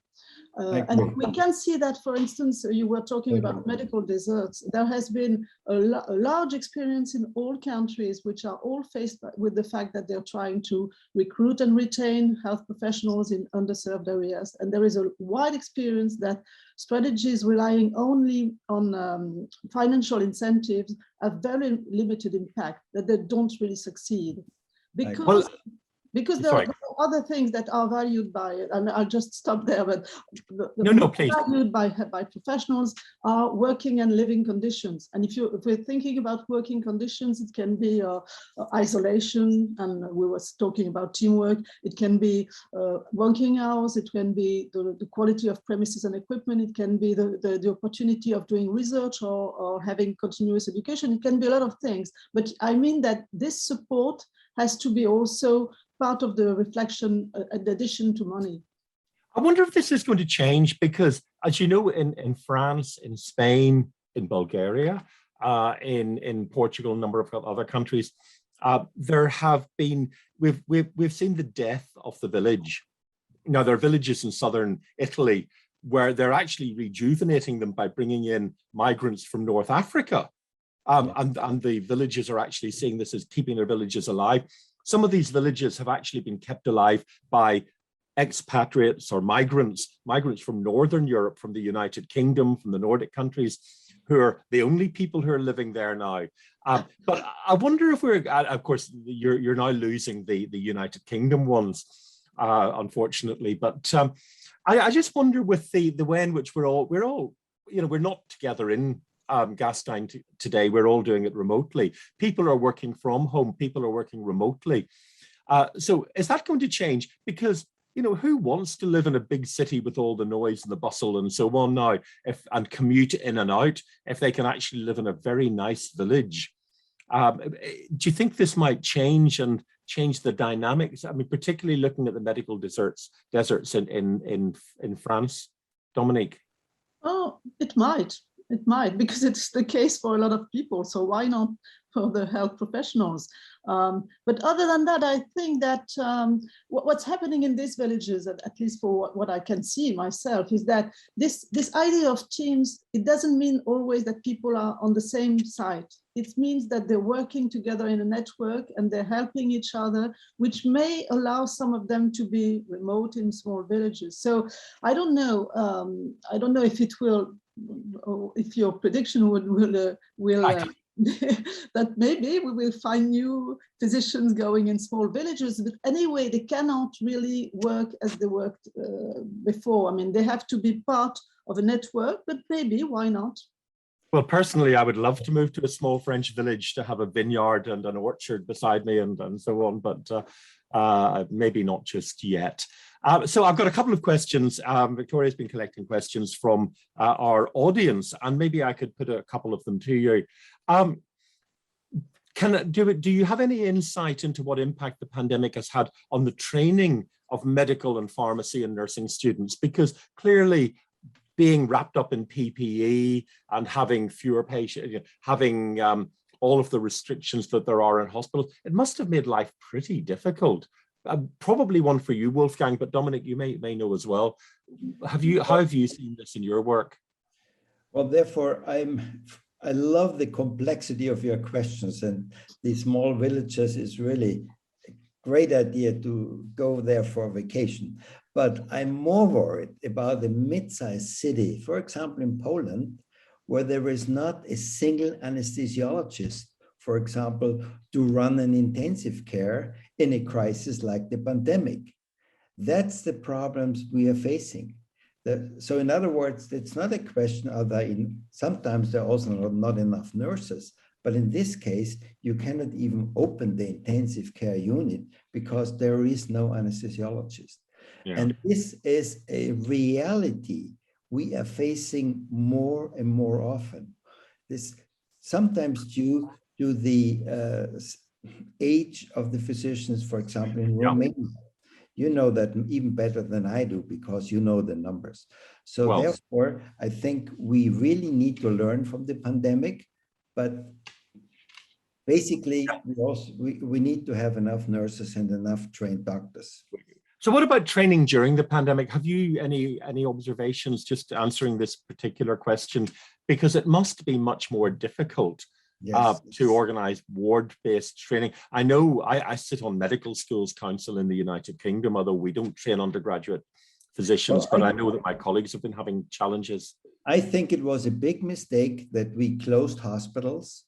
And we can see that, for instance, you were talking about medical deserts. There has been a large experience in all countries, which are all faced with the fact that they're trying to recruit and retain health professionals in underserved areas. And there is a wide experience that strategies relying only on financial incentives have very limited impact, that they don't really succeed. Because there are other things that are valued by, and I'll just stop there, but please. Valued by professionals are working and living conditions. And if we're thinking about working conditions, it can be isolation, and we were talking about teamwork. It can be working hours. It can be the quality of premises and equipment. It can be the opportunity of doing research or having continuous education. It can be a lot of things. But I mean that this support has to be also part of the reflection in addition to money. I wonder if this is going to change because, as you know, in France, in Spain, in Bulgaria, in Portugal, a number of other countries, there have been, we've seen the death of the village. Now, there are villages in southern Italy where they're actually rejuvenating them by bringing in migrants from North Africa. And the villages are actually seeing this as keeping their villages alive. Some of these villages have actually been kept alive by expatriates or migrants from Northern Europe, from the United Kingdom, from the Nordic countries, who are the only people who are living there now. But I wonder if we're, of course, you're now losing the United Kingdom ones, unfortunately. But I just wonder with the way in which we're all, you know, we're not together in Gastein today, we're all doing it remotely. People are working from home, people are working remotely. So is that going to change? Because, you know, who wants to live in a big city with all the noise and the bustle and so on now, and commute in and out, if they can actually live in a very nice village? Do you think this might change and change the dynamics? I mean, particularly looking at the medical deserts in France, Dominique? Oh, it might. It might, because it's the case for a lot of people. So why not for the health professionals? But other than that, I think that what's happening in these villages, at least for what I can see myself, is that this idea of teams, it doesn't mean always that people are on the same side. It means that they're working together in a network and they're helping each other, which may allow some of them to be remote in small villages. So I don't know if it will, if your prediction will that maybe we will find new physicians going in small villages, but anyway, they cannot really work as they worked before. I mean, they have to be part of a network, but maybe, why not? Well, personally, I would love to move to a small French village to have a vineyard and an orchard beside me and so on, but maybe not just yet. So I've got a couple of questions. Victoria's been collecting questions from our audience, and maybe I could put a couple of them to you. Do you have any insight into what impact the pandemic has had on the training of medical and pharmacy and nursing students? Because clearly, being wrapped up in PPE and having fewer patients, having all of the restrictions that there are in hospitals, it must have made life pretty difficult. Probably one for you, Wolfgang, but Dominic, you may know as well. How have you seen this in your work? Well, therefore, I love the complexity of your questions, and these small villages is really a great idea to go there for a vacation. But I'm more worried about the mid-sized city, for example, in Poland, where there is not a single anesthesiologist, for example, to run an intensive care in a crisis like the pandemic. That's the problems we are facing. So in other words, it's not a question of sometimes there are also not enough nurses, but in this case, you cannot even open the intensive care unit because there is no anesthesiologist. Yeah. And this is a reality we are facing more and more often. This sometimes due to the age of the physicians, for example, in Romania. You know that even better than I do because you know the numbers. So therefore, I think we really need to learn from the pandemic, but basically we need to have enough nurses and enough trained doctors. So what about training during the pandemic? Have you any observations just answering this particular question? Because it must be much more difficult to organize ward-based training. I know I sit on medical schools council in the United Kingdom, although we don't train undergraduate physicians, but I know that my colleagues have been having challenges. I think it was a big mistake that we closed hospitals,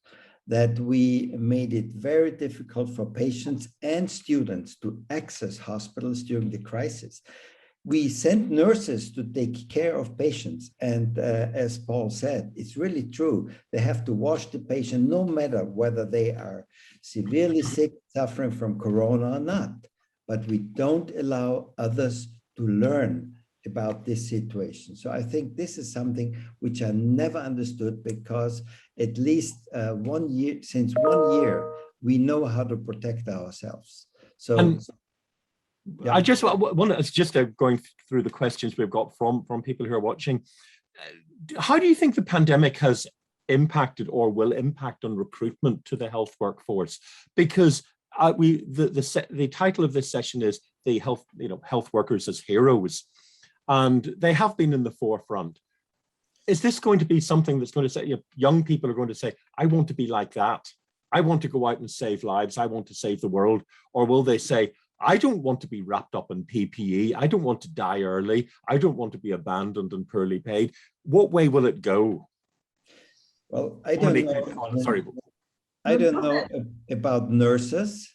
that we made it very difficult for patients and students to access hospitals during the crisis. We sent nurses to take care of patients. And as Paul said, it's really true. They have to wash the patient no matter whether they are severely sick, suffering from corona or not. But we don't allow others to learn about this situation. So I think this is something which I never understood, because at least 1 year, since 1 year, we know how to protect ourselves. So yeah. I just want to, just going through the questions we've got from people who are watching. How do you think the pandemic has impacted or will impact on recruitment to the health workforce? Because the title of this session is the health workers as heroes, and they have been in the forefront. Is this going to be something that's going to say, young people are going to say, I want to be like that. I want to go out and save lives. I want to save the world. Or will they say, I don't want to be wrapped up in PPE. I don't want to die early. I don't want to be abandoned and poorly paid. What way will it go? Well, I don't know. Sorry. I don't know about nurses,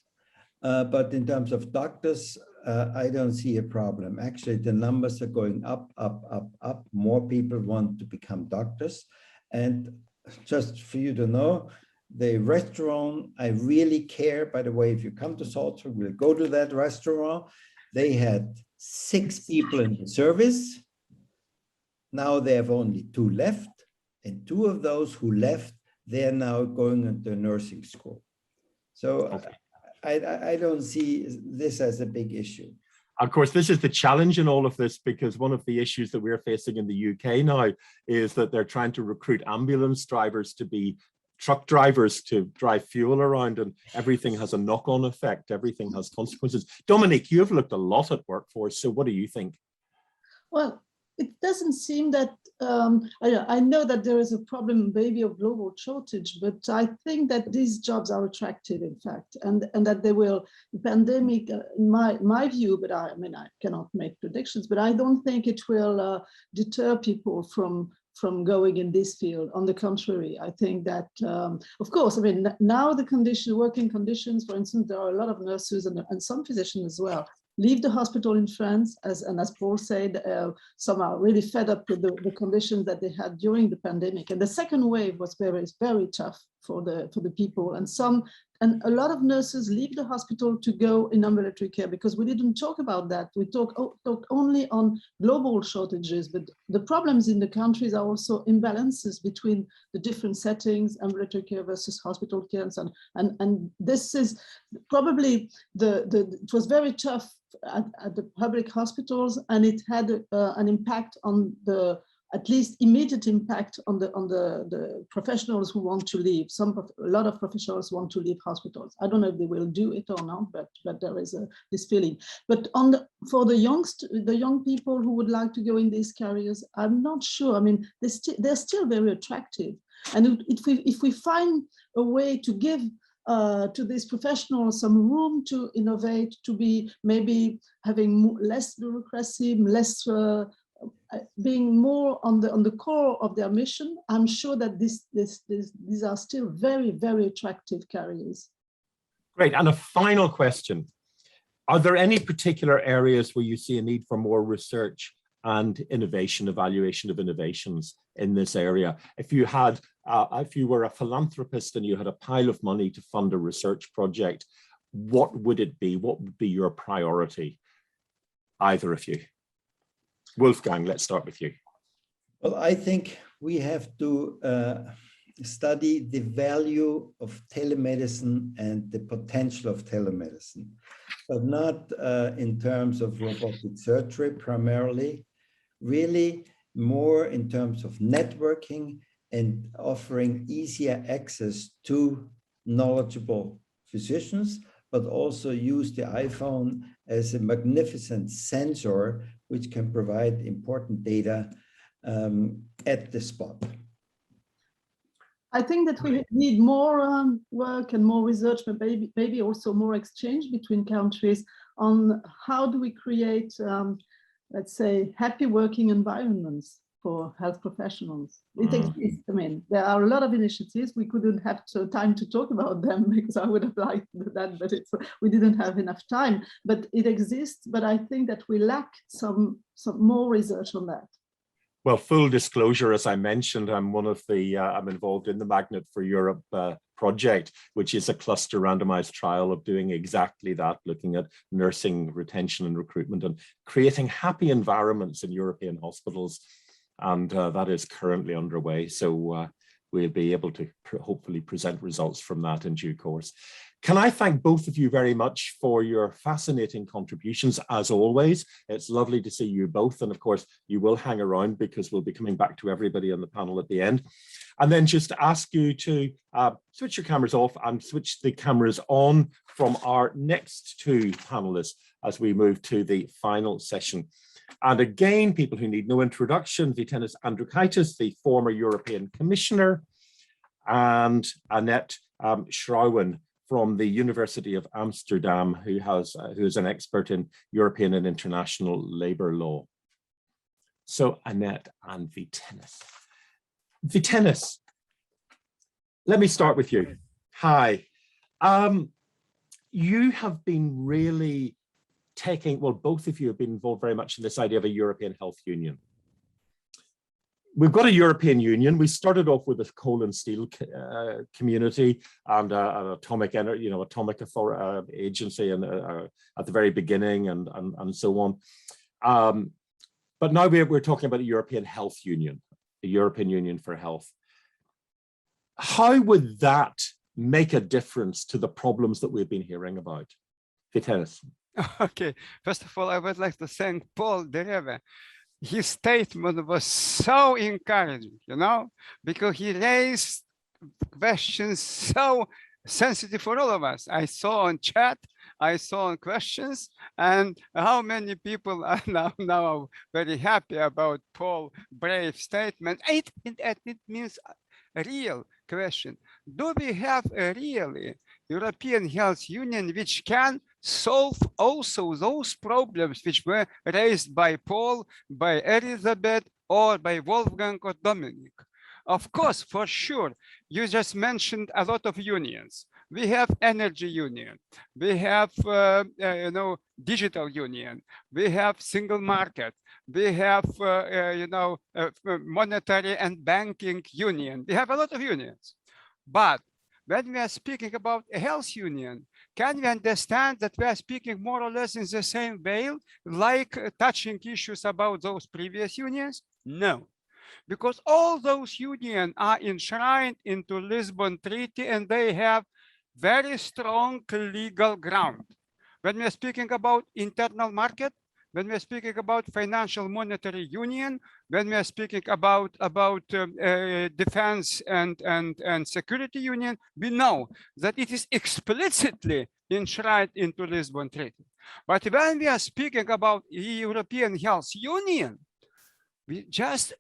but in terms of doctors, I don't see a problem. Actually, the numbers are going up, up, up, up. More people want to become doctors. And just for you to know, the restaurant, I really care, by the way, if you come to Salzburg, we'll go to that restaurant. They had 6 people in the service. Now they have only 2 left. And 2 of those who left, they're now going into nursing school. So okay. I don't see this as a big issue. Of course, this is the challenge in all of this, because one of the issues that we're facing in the UK now is that they're trying to recruit ambulance drivers to be truck drivers to drive fuel around, and everything has a knock-on effect. Everything has consequences. Dominique, you have looked a lot at workforce. So what do you think? Well, it doesn't seem that, I know that there is a problem maybe of global shortage, but I think that these jobs are attractive, in fact, and that they will, the pandemic, in my view, but I mean, I cannot make predictions, but I don't think it will deter people from going in this field. On the contrary, I think that, of course, I mean, now the working conditions, for instance, there are a lot of nurses and some physicians as well, leave the hospital in France, as Paul said, some are really fed up with the conditions that they had during the pandemic. And the second wave was very, very tough for the people. And a lot of nurses leave the hospital to go in ambulatory care, because we didn't talk about that. We talked only on global shortages, but the problems in the countries are also imbalances between the different settings, ambulatory care versus hospital care, and so on. And this is probably it was very tough at the public hospitals, and it had an impact on at least immediate impact on the professionals who want to leave. A lot of professionals want to leave hospitals. I don't know if they will do it or not, but there is this feeling. But for the young people who would like to go in these careers, I'm not sure. I mean, they're still very attractive. And if we find a way to give to these professionals some room to innovate, to be maybe having less bureaucracy, less being more on the core of their mission, I'm sure that these are still very, very attractive careers. Great. And a final question. Are there any particular areas where you see a need for more research and innovation, evaluation of innovations in this area? If you were a philanthropist and you had a pile of money to fund a research project, what would it be? What would be your priority? Either of you. Wolfgang, let's start with you. Well, I think we have to study the value of telemedicine and the potential of telemedicine, but not in terms of robotic surgery primarily, really more in terms of networking and offering easier access to knowledgeable physicians, but also use the iPhone as a magnificent sensor which can provide important data at the spot. I think that we need more work and more research, but maybe also more exchange between countries on how do we create, let's say, happy working environments for health professionals. It exists. I mean, there are a lot of initiatives. We couldn't have time to talk about them because I would have liked that, but we didn't have enough time. But it exists. But I think that we lack some more research on that. Well, full disclosure, as I mentioned, I'm involved in the Magnet for Europe project, which is a cluster randomized trial of doing exactly that, looking at nursing retention and recruitment and creating happy environments in European hospitals. And that is currently underway. So we'll be able to hopefully present results from that in due course. Can I thank both of you very much for your fascinating contributions, as always. It's lovely to see you both. And of course, you will hang around because we'll be coming back to everybody on the panel at the end. And then just ask you to switch your cameras off and switch the cameras on from our next two panelists as we move to the final session. And again, people who need no introduction, Vytenis Andriukaitis, the former European Commissioner, and Annette Schrouwen from the University of Amsterdam, who is an expert in European and international labor law. So Annette and Vytenis. Vytenis, let me start with you. Hi. You have been really both of you have been involved very much in this idea of a European health union. We've got a European Union. We started off with a coal and steel community and an atomic energy, atomic agency, and at the very beginning, and so on. But now we're talking about a European health union, a European Union for health. How would that make a difference to the problems that we've been hearing about? Vytenis. Okay, first of all, I would like to thank Paul Dereva. His statement was so encouraging, because he raised questions so sensitive for all of us. I saw on chat, I saw on questions, and how many people are now very happy about Paul's brave statement. It means a real question. Do we have a really European Health Union which can solve also those problems which were raised by Paul, by Elizabeth, or by Wolfgang or Dominic? Of course, for sure, you just mentioned a lot of unions. We have energy union, we have digital union, we have single market, we have monetary and banking union. We have a lot of unions. But when we are speaking about a health union, can we understand that we are speaking more or less in the same veil, like touching issues about those previous unions? No, because all those unions are enshrined into Lisbon Treaty and they have very strong legal ground. When we are speaking about internal market, when we are speaking about financial monetary union, when we are speaking about defense and security union, we know that it is explicitly enshrined into Lisbon Treaty. But when we are speaking about European Health Union, we just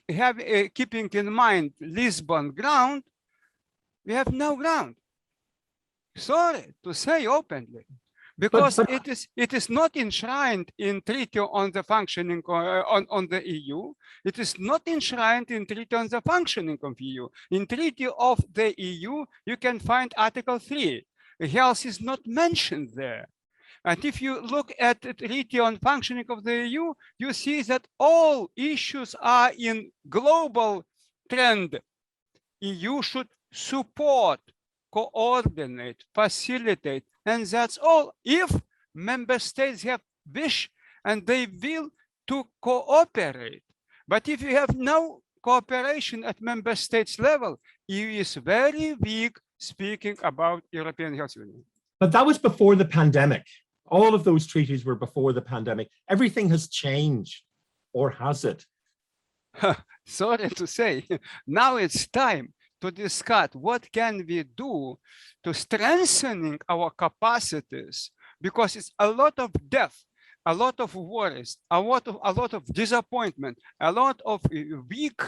have keeping in mind Lisbon ground, we have no ground. Sorry to say openly. Because it is not enshrined in Treaty on the Functioning on the EU. It is not enshrined in Treaty on the Functioning of EU. In Treaty of the EU, you can find Article 3. Health is not mentioned there. And if you look at the Treaty on Functioning of the EU, you see that all issues are in global trend. EU should support, coordinate, facilitate, and that's all if member states have wish and they will to cooperate. But if you have no cooperation at member states level, EU is very weak speaking about European Health Union. But that was before the pandemic. All of those treaties were before the pandemic. Everything has changed, or has it? Sorry to say, now it's time to discuss what can we do to strengthening our capacities because it's a lot of death, a lot of worries, a lot of disappointment, a lot of weak,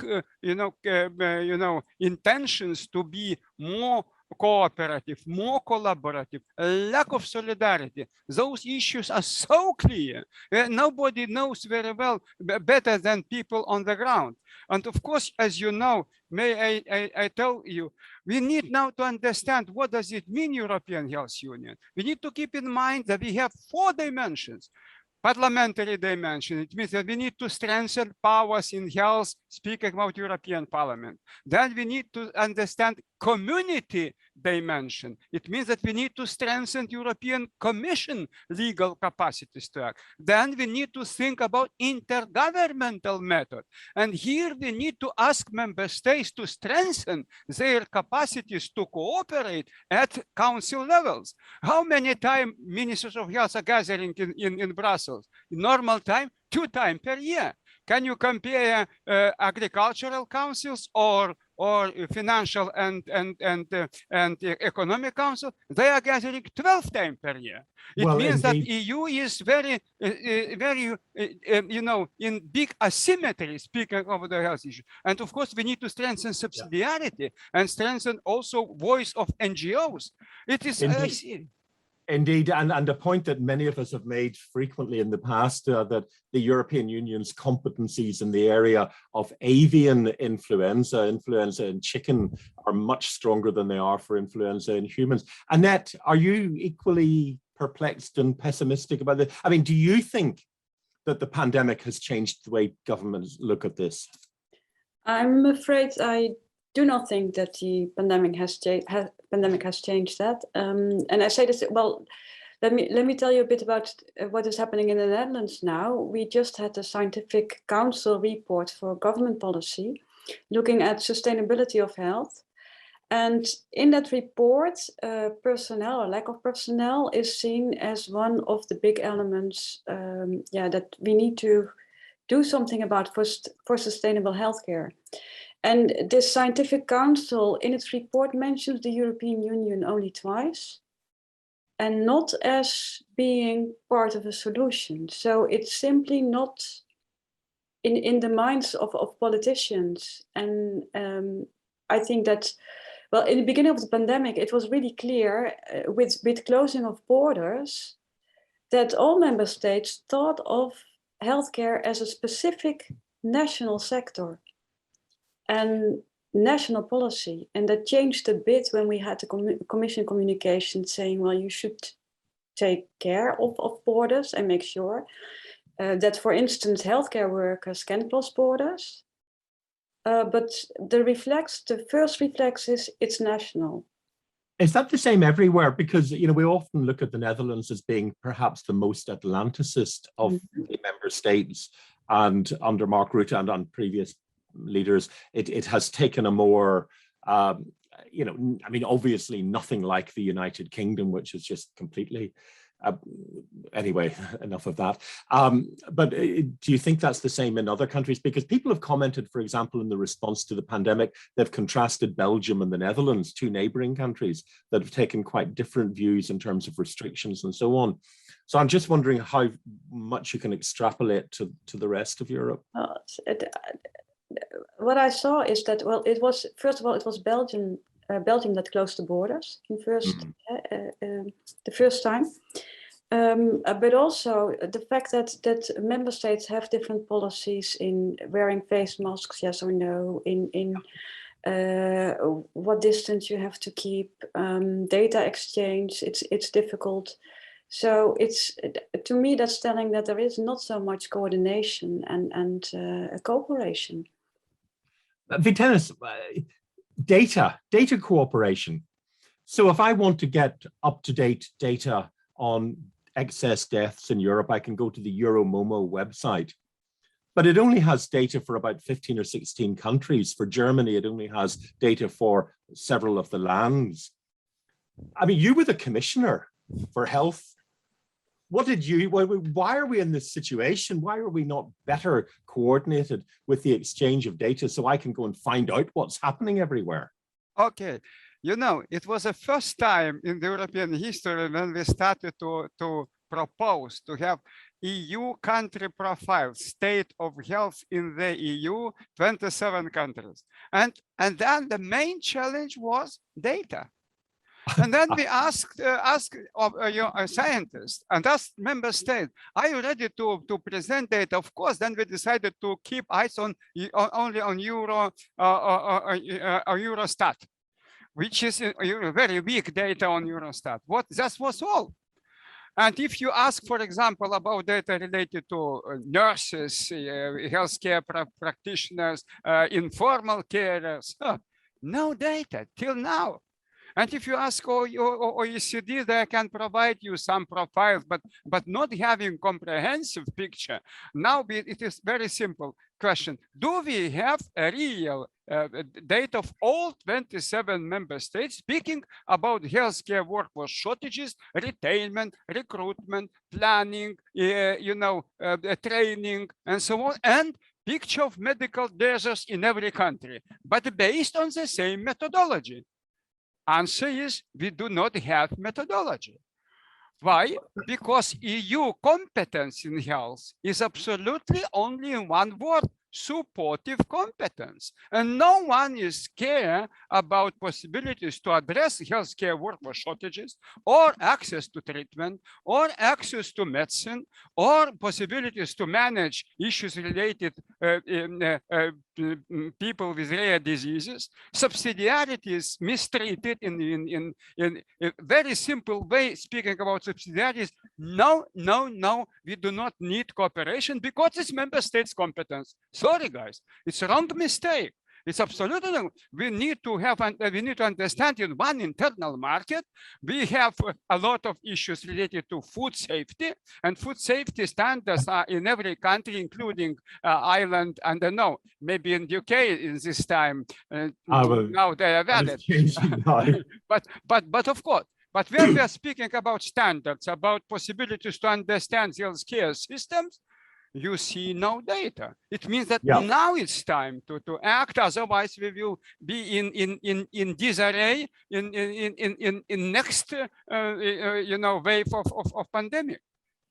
intentions to be more cooperative, more collaborative, a lack of solidarity. Those issues are so clear. Nobody knows very well, better than people on the ground. And of course, as you know, may I tell you, we need now to understand what does it mean, European Health Union. We need to keep in mind that we have 4 dimensions. Parliamentary dimension, it means that we need to strengthen powers in health, speaking about European Parliament. Then we need to understand community dimension. It means that we need to strengthen European Commission legal capacities to act. Then we need to think about intergovernmental method. And here we need to ask member states to strengthen their capacities to cooperate at council levels. How many times ministers of health are gathering in Brussels? In normal time, 2 times per year. Can you compare agricultural councils or financial and economic council? They are gathering 12 times per year. It means that EU is very, in big asymmetry, speaking of the health issue. And of course, we need to strengthen subsidiarity and strengthen also voice of NGOs. It is. Indeed, and a point that many of us have made frequently in the past, that the European Union's competencies in the area of avian influenza in chicken are much stronger than they are for influenza in humans. Annette, are you equally perplexed and pessimistic about this? I mean, do you think that the pandemic has changed the way governments look at this? I'm afraid I do not think that the pandemic has changed that. And I say this, well, let me tell you a bit about what is happening in the Netherlands now. We just had a scientific council report for government policy looking at sustainability of health. And in that report, personnel or lack of personnel is seen as one of the big elements that we need to do something about for sustainable healthcare. And this scientific council in its report mentions the European Union only twice and not as being part of a solution. So it's simply not in the minds of politicians. And I think that, well, in the beginning of the pandemic, it was really clear with closing of borders that all member states thought of healthcare as a specific national sector and national policy. And that changed a bit when we had the Commission communication saying, well, you should take care of borders and make sure that, for instance, healthcare workers can cross borders. But the first reflex is it's national. Is that the same everywhere? Because, we often look at the Netherlands as being perhaps the most Atlanticist of the member states. And under Mark Rutte and on previous leaders, it has taken a more, obviously nothing like the United Kingdom, which is just completely, anyway, enough of that. But do you think that's the same in other countries? Because people have commented, for example, in the response to the pandemic, they've contrasted Belgium and the Netherlands, 2 neighboring countries that have taken quite different views in terms of restrictions and so on. So I'm just wondering how much you can extrapolate to the rest of Europe. What I saw is that, well, it was, first of all, it was Belgium that closed the borders the first time. But also the fact that member states have different policies in wearing face masks, yes or no, in what distance you have to keep, data exchange, it's difficult. So to me, that's telling that there is not so much coordination and cooperation. Vytenis, data cooperation. So if I want to get up-to-date data on excess deaths in Europe, I can go to the Euromomo website. But it only has data for about 15 or 16 countries. For Germany, it only has data for several of the lands. I mean, you were the commissioner for health. Why are we in this situation? Why are we not better coordinated with the exchange of data so I can go and find out what's happening everywhere? Okay, You know, it was the first time in the European history when we started to propose to have EU country profile, state of health in the EU, 27 countries. And then the main challenge was data. And then we asked scientists and asked member states, are you ready to present data? Of course, then we decided to keep eyes on only on Eurostat, which is very weak data on Eurostat. That was all. And if you ask, for example, about data related to nurses, healthcare practitioners, informal carers, no data till now. And if you ask OECD, they can provide you some profiles, but not having comprehensive picture. Now it is very simple question. Do we have a real data of all 27 member states speaking about healthcare workforce shortages, retainment, recruitment, planning, training, and so on, and picture of medical deserts in every country, but based on the same methodology? Answer is we do not have methodology. Why? Because EU competence in health is absolutely only in one word: supportive competence. And no one is scared about possibilities to address healthcare workforce shortages, or access to treatment, or access to medicine, or possibilities to manage issues related people with rare diseases. Subsidiarity is mistreated in a very simple way. Speaking about subsidiarity, no, we do not need cooperation because it's member states' competence. Sorry, guys, it's a wrong mistake. It's absolutely wrong. We need to understand in one internal market, we have a lot of issues related to food safety, and food safety standards are in every country, including Ireland, and I know maybe in the UK in this time, now they have added. But of course, but when we are speaking about standards, about possibilities to understand healthcare systems, you see no data. It means that now it's time to act. Otherwise, we will be in disarray in next wave of pandemic.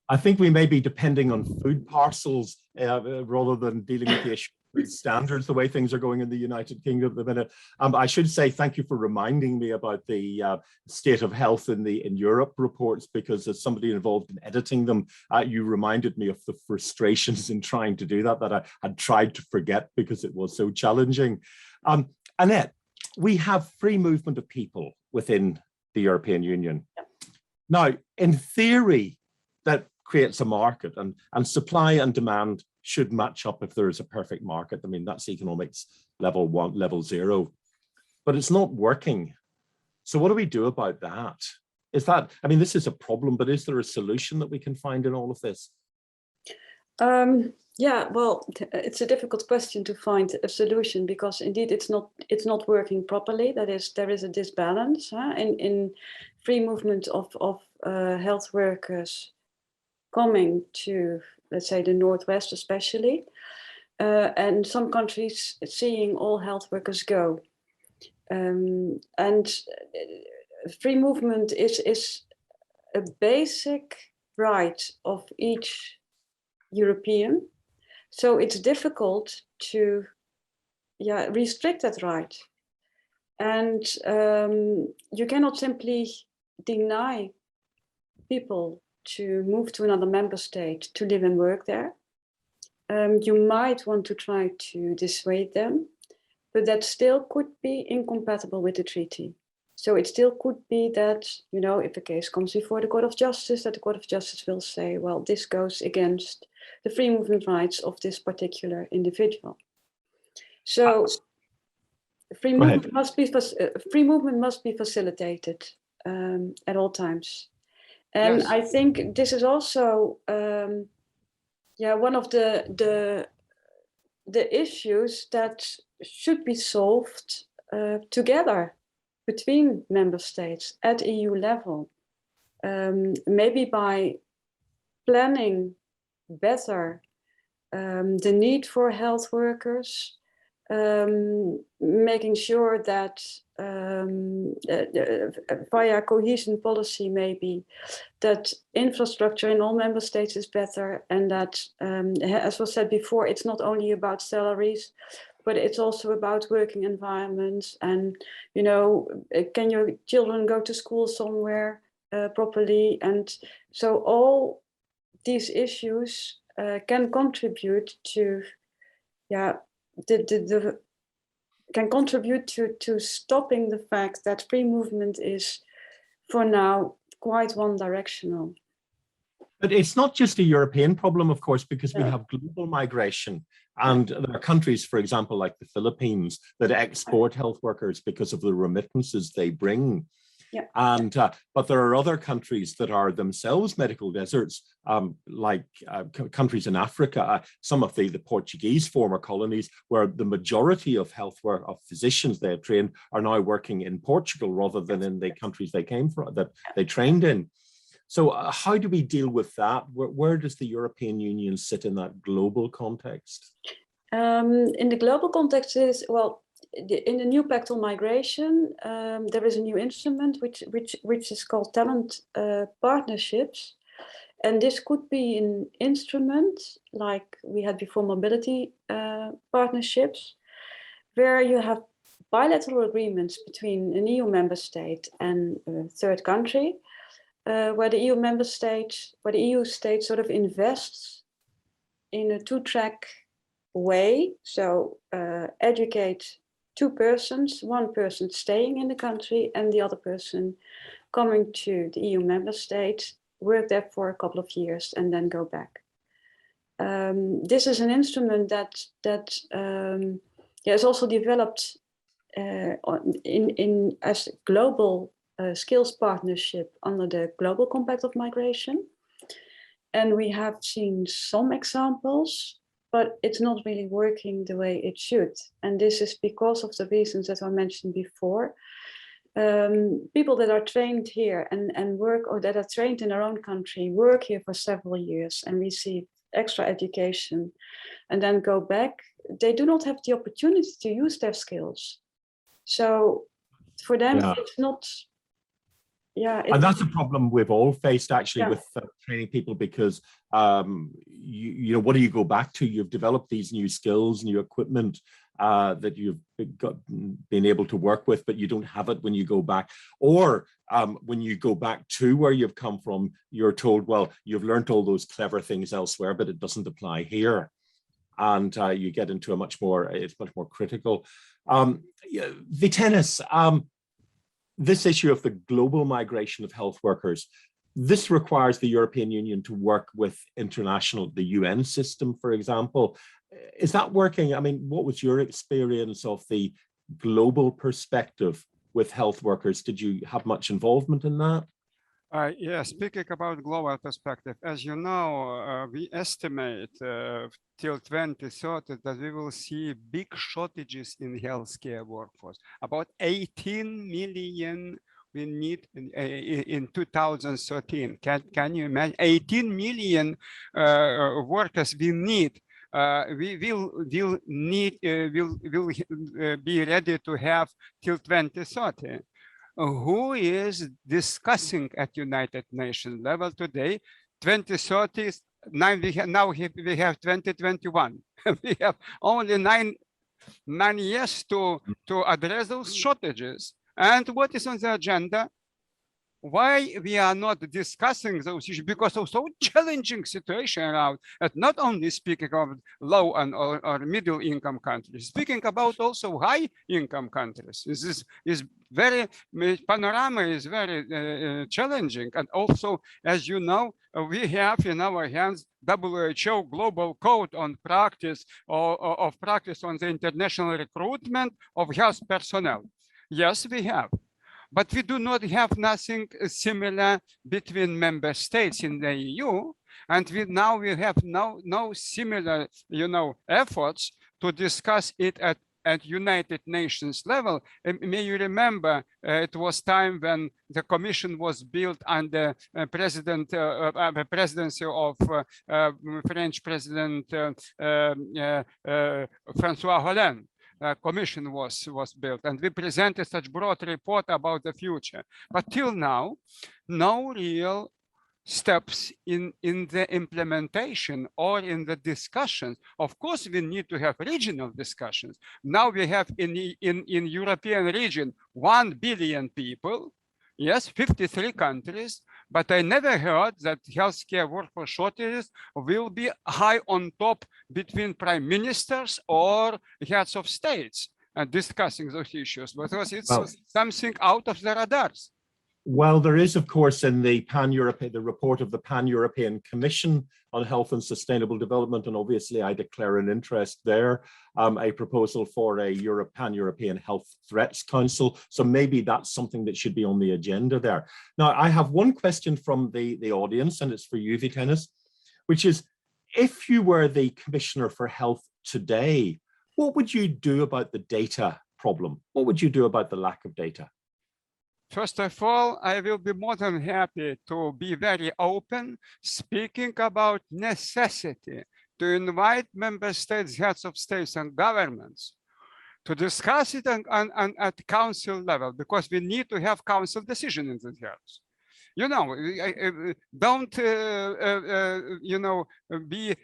I think we may be depending on food parcels rather than dealing with the issue of standards, the way things are going in the United Kingdom at the minute. I should say thank you for reminding me about the state of health in Europe reports, because as somebody involved in editing them, you reminded me of the frustrations in trying to do that I had tried to forget because it was so challenging. Annette, we have free movement of people within the European Union. Now, in theory, that creates a market, and supply and demand should match up if there is a perfect market. I mean, that's economics level 1, level 0, but it's not working. So what do we do about that? I mean, this is a problem, but is there a solution that we can find in all of this? Yeah, well, it's a difficult question to find a solution, because indeed it's not working properly. That is, there is a disbalance in free movement of health workers coming to, let's say, the Northwest especially, and some countries seeing all health workers go. And free movement is a basic right of each European. So it's difficult to restrict that right. And you cannot simply deny people to move to another member state to live and work there. You might want to try to dissuade them, but that still could be incompatible with the treaty. So it still could be that, if the case comes before the Court of Justice, that the Court of Justice will say, well, this goes against the free movement rights of this particular individual. So free movement must be facilitated at all times. And yes. I think this is also one of the issues that should be solved together between member states at EU level, maybe by planning better the need for health workers, making sure that via cohesion policy maybe, that infrastructure in all member states is better, and that, as was said before, it's not only about salaries, but it's also about working environments, and, you know, can your children go to school somewhere properly? And so all these issues can contribute to, can contribute to stopping the fact that free movement is, for now, quite one-directional. But it's not just a European problem, of course, because we have global migration. And there are countries, for example, like the Philippines, that export health workers because of the remittances they bring. Yeah. And but there are other countries that are themselves medical deserts, like countries in Africa, some of the Portuguese former colonies, where the majority of physicians they have trained are now working in Portugal rather than in the countries they came from, that they trained in. So how do we deal with that? Where does the European Union sit in that global context? In the global context is, well, in the new pact on migration, there is a new instrument which is called talent partnerships. And this could be an instrument like we had before, mobility partnerships, where you have bilateral agreements between an EU member state and a third country, where the EU state sort of invests in a two-track way. So educate two persons, one person staying in the country and the other person coming to the EU member state, work there for a couple of years and then go back. This is an instrument that is also developed as a global skills partnership under the Global Compact of Migration. And we have seen some examples, but it's not really working the way it should. And this is because of the reasons that I mentioned before. People that are trained here and work, or that are trained in their own country, work here for several years and receive extra education and then go back, they do not have the opportunity to use their skills. So for them, it's not, and that's a problem we've all faced actually with training people, because you know, what do you go back to? You've developed these new skills, new equipment that you've been able to work with, but you don't have it when you go back. Or when you go back to where you've come from, you're told, well, you've learned all those clever things elsewhere, but it doesn't apply here. And you get into a much more critical. Vytenis, this issue of the global migration of health workers, this requires the European Union to work with the UN system, for example. Is that working? I mean, what was your experience of the global perspective with health workers? Did you have much involvement in that? Yeah, speaking about global perspective, as you know, we estimate till 2030 that we will see big shortages in healthcare workforce. About 18 million we need in 2013. Can you imagine? 18 million workers we need. We will be ready to have till 2030. Who is discussing at United Nations level today? 2030, now we have 2021. We have only nine years to address those shortages. And what is on the agenda? Why we are not discussing those issues? Because of so challenging situation around, and not only speaking of low and or middle income countries, speaking about also high income countries. This is very, panorama is very challenging. And also, as you know, we have in our hands WHO Global Code on practice of practice on the international recruitment of health personnel. Yes, we have. But we do not have nothing similar between member states in the EU, and we have no similar, efforts to discuss it at United Nations level. May you remember, it was time when the Commission was built under presidency of French President François Hollande. commission was built, and we presented such broad report about the future. But till now, no real steps in the implementation or in the discussions. Of course, we need to have regional discussions. Now we have in European region 1 billion people, yes, 53 countries, but I never heard that healthcare workforce shortages will be high on top between prime ministers or heads of states and discussing those issues, because it's something out of the radars. Well, there is, of course, in the the report of the Pan-European Commission on Health and Sustainable Development, and obviously I declare an interest there, a proposal for a Pan-European Health Threats Council. So maybe that's something that should be on the agenda there. Now, I have one question from the audience, and it's for you, Vytenis, which is, if you were the Commissioner for Health today, what would you do about the data problem? What would you do about the lack of data? First of all, I will be more than happy to be very open, speaking about necessity to invite member states, heads of states and governments to discuss it at council level, because we need to have council decision in this areas. You know, don't be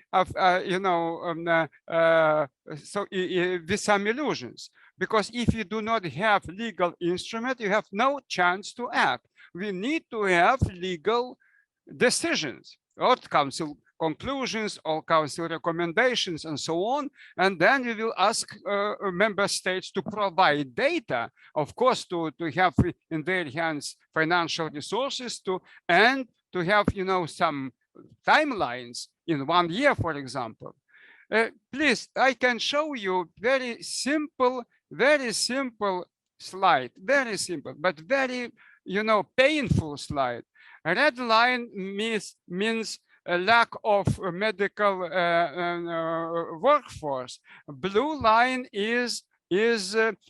with some illusions. Because if you do not have legal instrument, you have no chance to act. We need to have legal decisions, or council conclusions, or council recommendations, and so on. And then we will ask member states to provide data, of course, to have in their hands financial resources and to have, some timelines in 1 year, for example. Please, I can show you very simple slide, very simple, but very, painful slide. A red line means a lack of medical workforce. Blue line is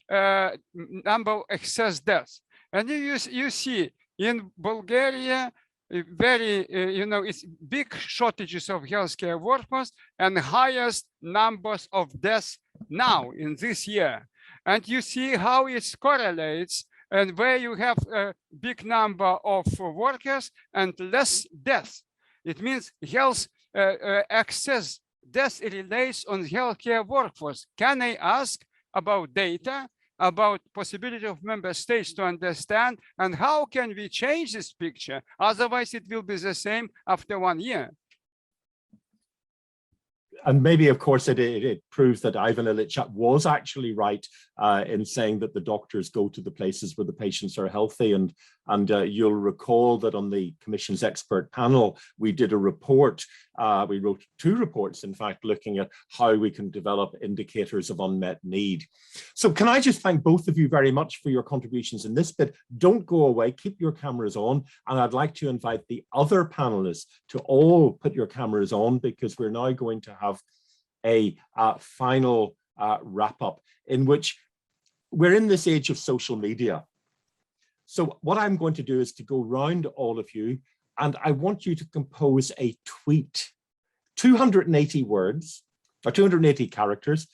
number of excess deaths. And you see in Bulgaria, very, it's big shortages of healthcare workers and highest numbers of deaths now in this year. And you see how it correlates, and where you have a big number of workers and less deaths. It means health excess deaths relates on healthcare workforce. Can I ask about data, about possibility of member states to understand, and how can we change this picture? Otherwise, it will be the same after 1 year. And maybe, of course, it proves that Ivan Illich was actually right in saying that the doctors go to the places where the patients are healthy. And you'll recall that on the Commission's expert panel, we did a report. We wrote 2 reports, in fact, looking at how we can develop indicators of unmet need. So can I just thank both of you very much for your contributions in this bit. Don't go away, keep your cameras on. And I'd like to invite the other panelists to all put your cameras on, because we're now going to have a final wrap up in which we're in this age of social media. So what I'm going to do is to go round all of you, and I want you to compose a tweet, 280 words, or 280 characters,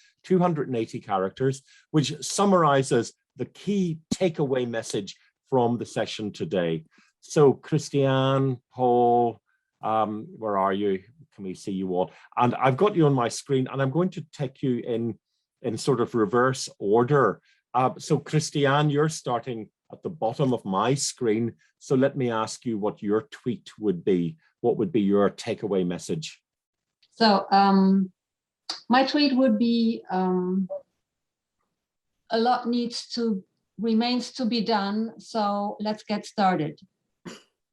which summarizes the key takeaway message from the session today. So Christiane, Paul, where are you? Can we see you all? And I've got you on my screen, and I'm going to take you in sort of reverse order. So Christiane, you're starting at the bottom of my screen. So let me ask you what your tweet would be. What would be your takeaway message? So my tweet would be, a lot remains to be done. So let's get started.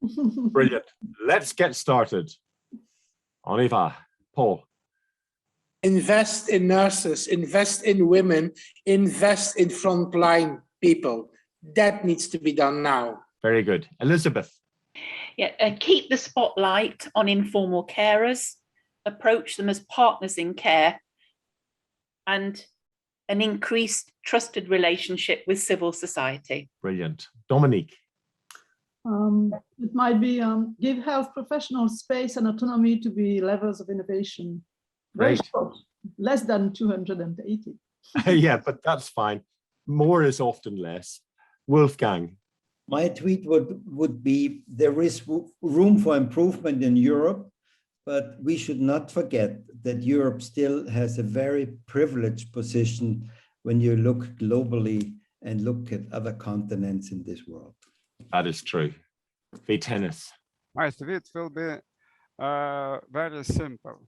Brilliant. Let's get started. On y va. Paul. Invest in nurses, invest in women, invest in frontline people. That needs to be done now. Very good. Elizabeth. Yeah, keep the spotlight on informal carers, approach them as partners in care, and an increased trusted relationship with civil society. Brilliant. Dominique. It might be give health professionals space and autonomy to be levels of innovation. Very Great. short, less than 280. Yeah, but that's fine. More is often less. Wolfgang. My tweet would be, there is room for improvement in Europe, but we should not forget that Europe still has a very privileged position when you look globally and look at other continents in this world. That is true. The tennis. My tweet will be very simple.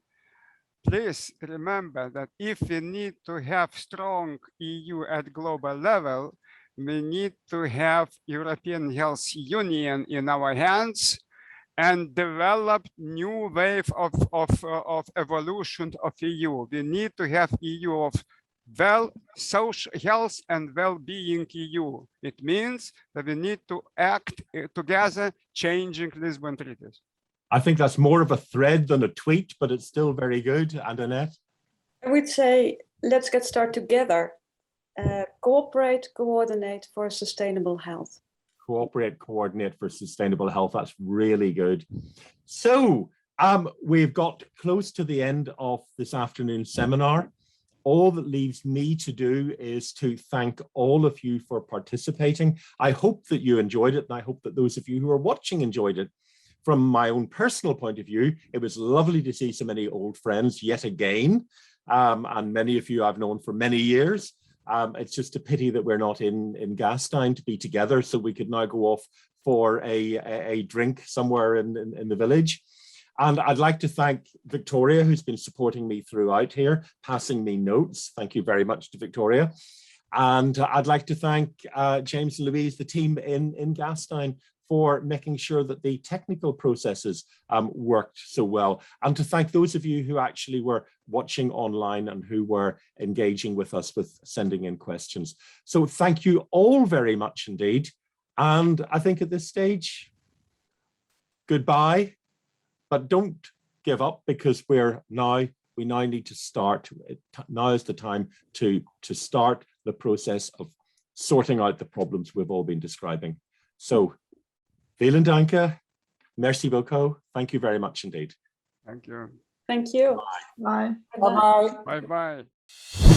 Please remember that if we need to have strong EU at global level, we need to have European Health Union in our hands and develop new wave of evolution of EU. We need to have EU of social health and well-being EU. It means that we need to act together, changing Lisbon treaties. I think that's more of a thread than a tweet, but it's still very good. And Annette? I would say, let's get started together. Cooperate, coordinate for sustainable health. Cooperate, coordinate for sustainable health. That's really good. So we've got close to the end of this afternoon's seminar. All that leaves me to do is to thank all of you for participating. I hope that you enjoyed it, and I hope that those of you who are watching enjoyed it. From my own personal point of view, it was lovely to see so many old friends yet again, and many of you I've known for many years. It's just a pity that we're not in Gastein to be together, so we could now go off for a drink somewhere in the village. And I'd like to thank Victoria, who's been supporting me throughout here, passing me notes. Thank you very much to Victoria. And I'd like to thank James and Louise, the team in Gastein, for making sure that the technical processes worked so well. And to thank those of you who actually were watching online and who were engaging with us with sending in questions. So thank you all very much indeed. And I think at this stage, goodbye, but don't give up, because we now need to start. Now is the time to start the process of sorting out the problems we've all been describing. So, vielen Dank, merci beaucoup. Thank you very much indeed. Thank you. Thank you. Bye. Bye-bye. Bye-bye.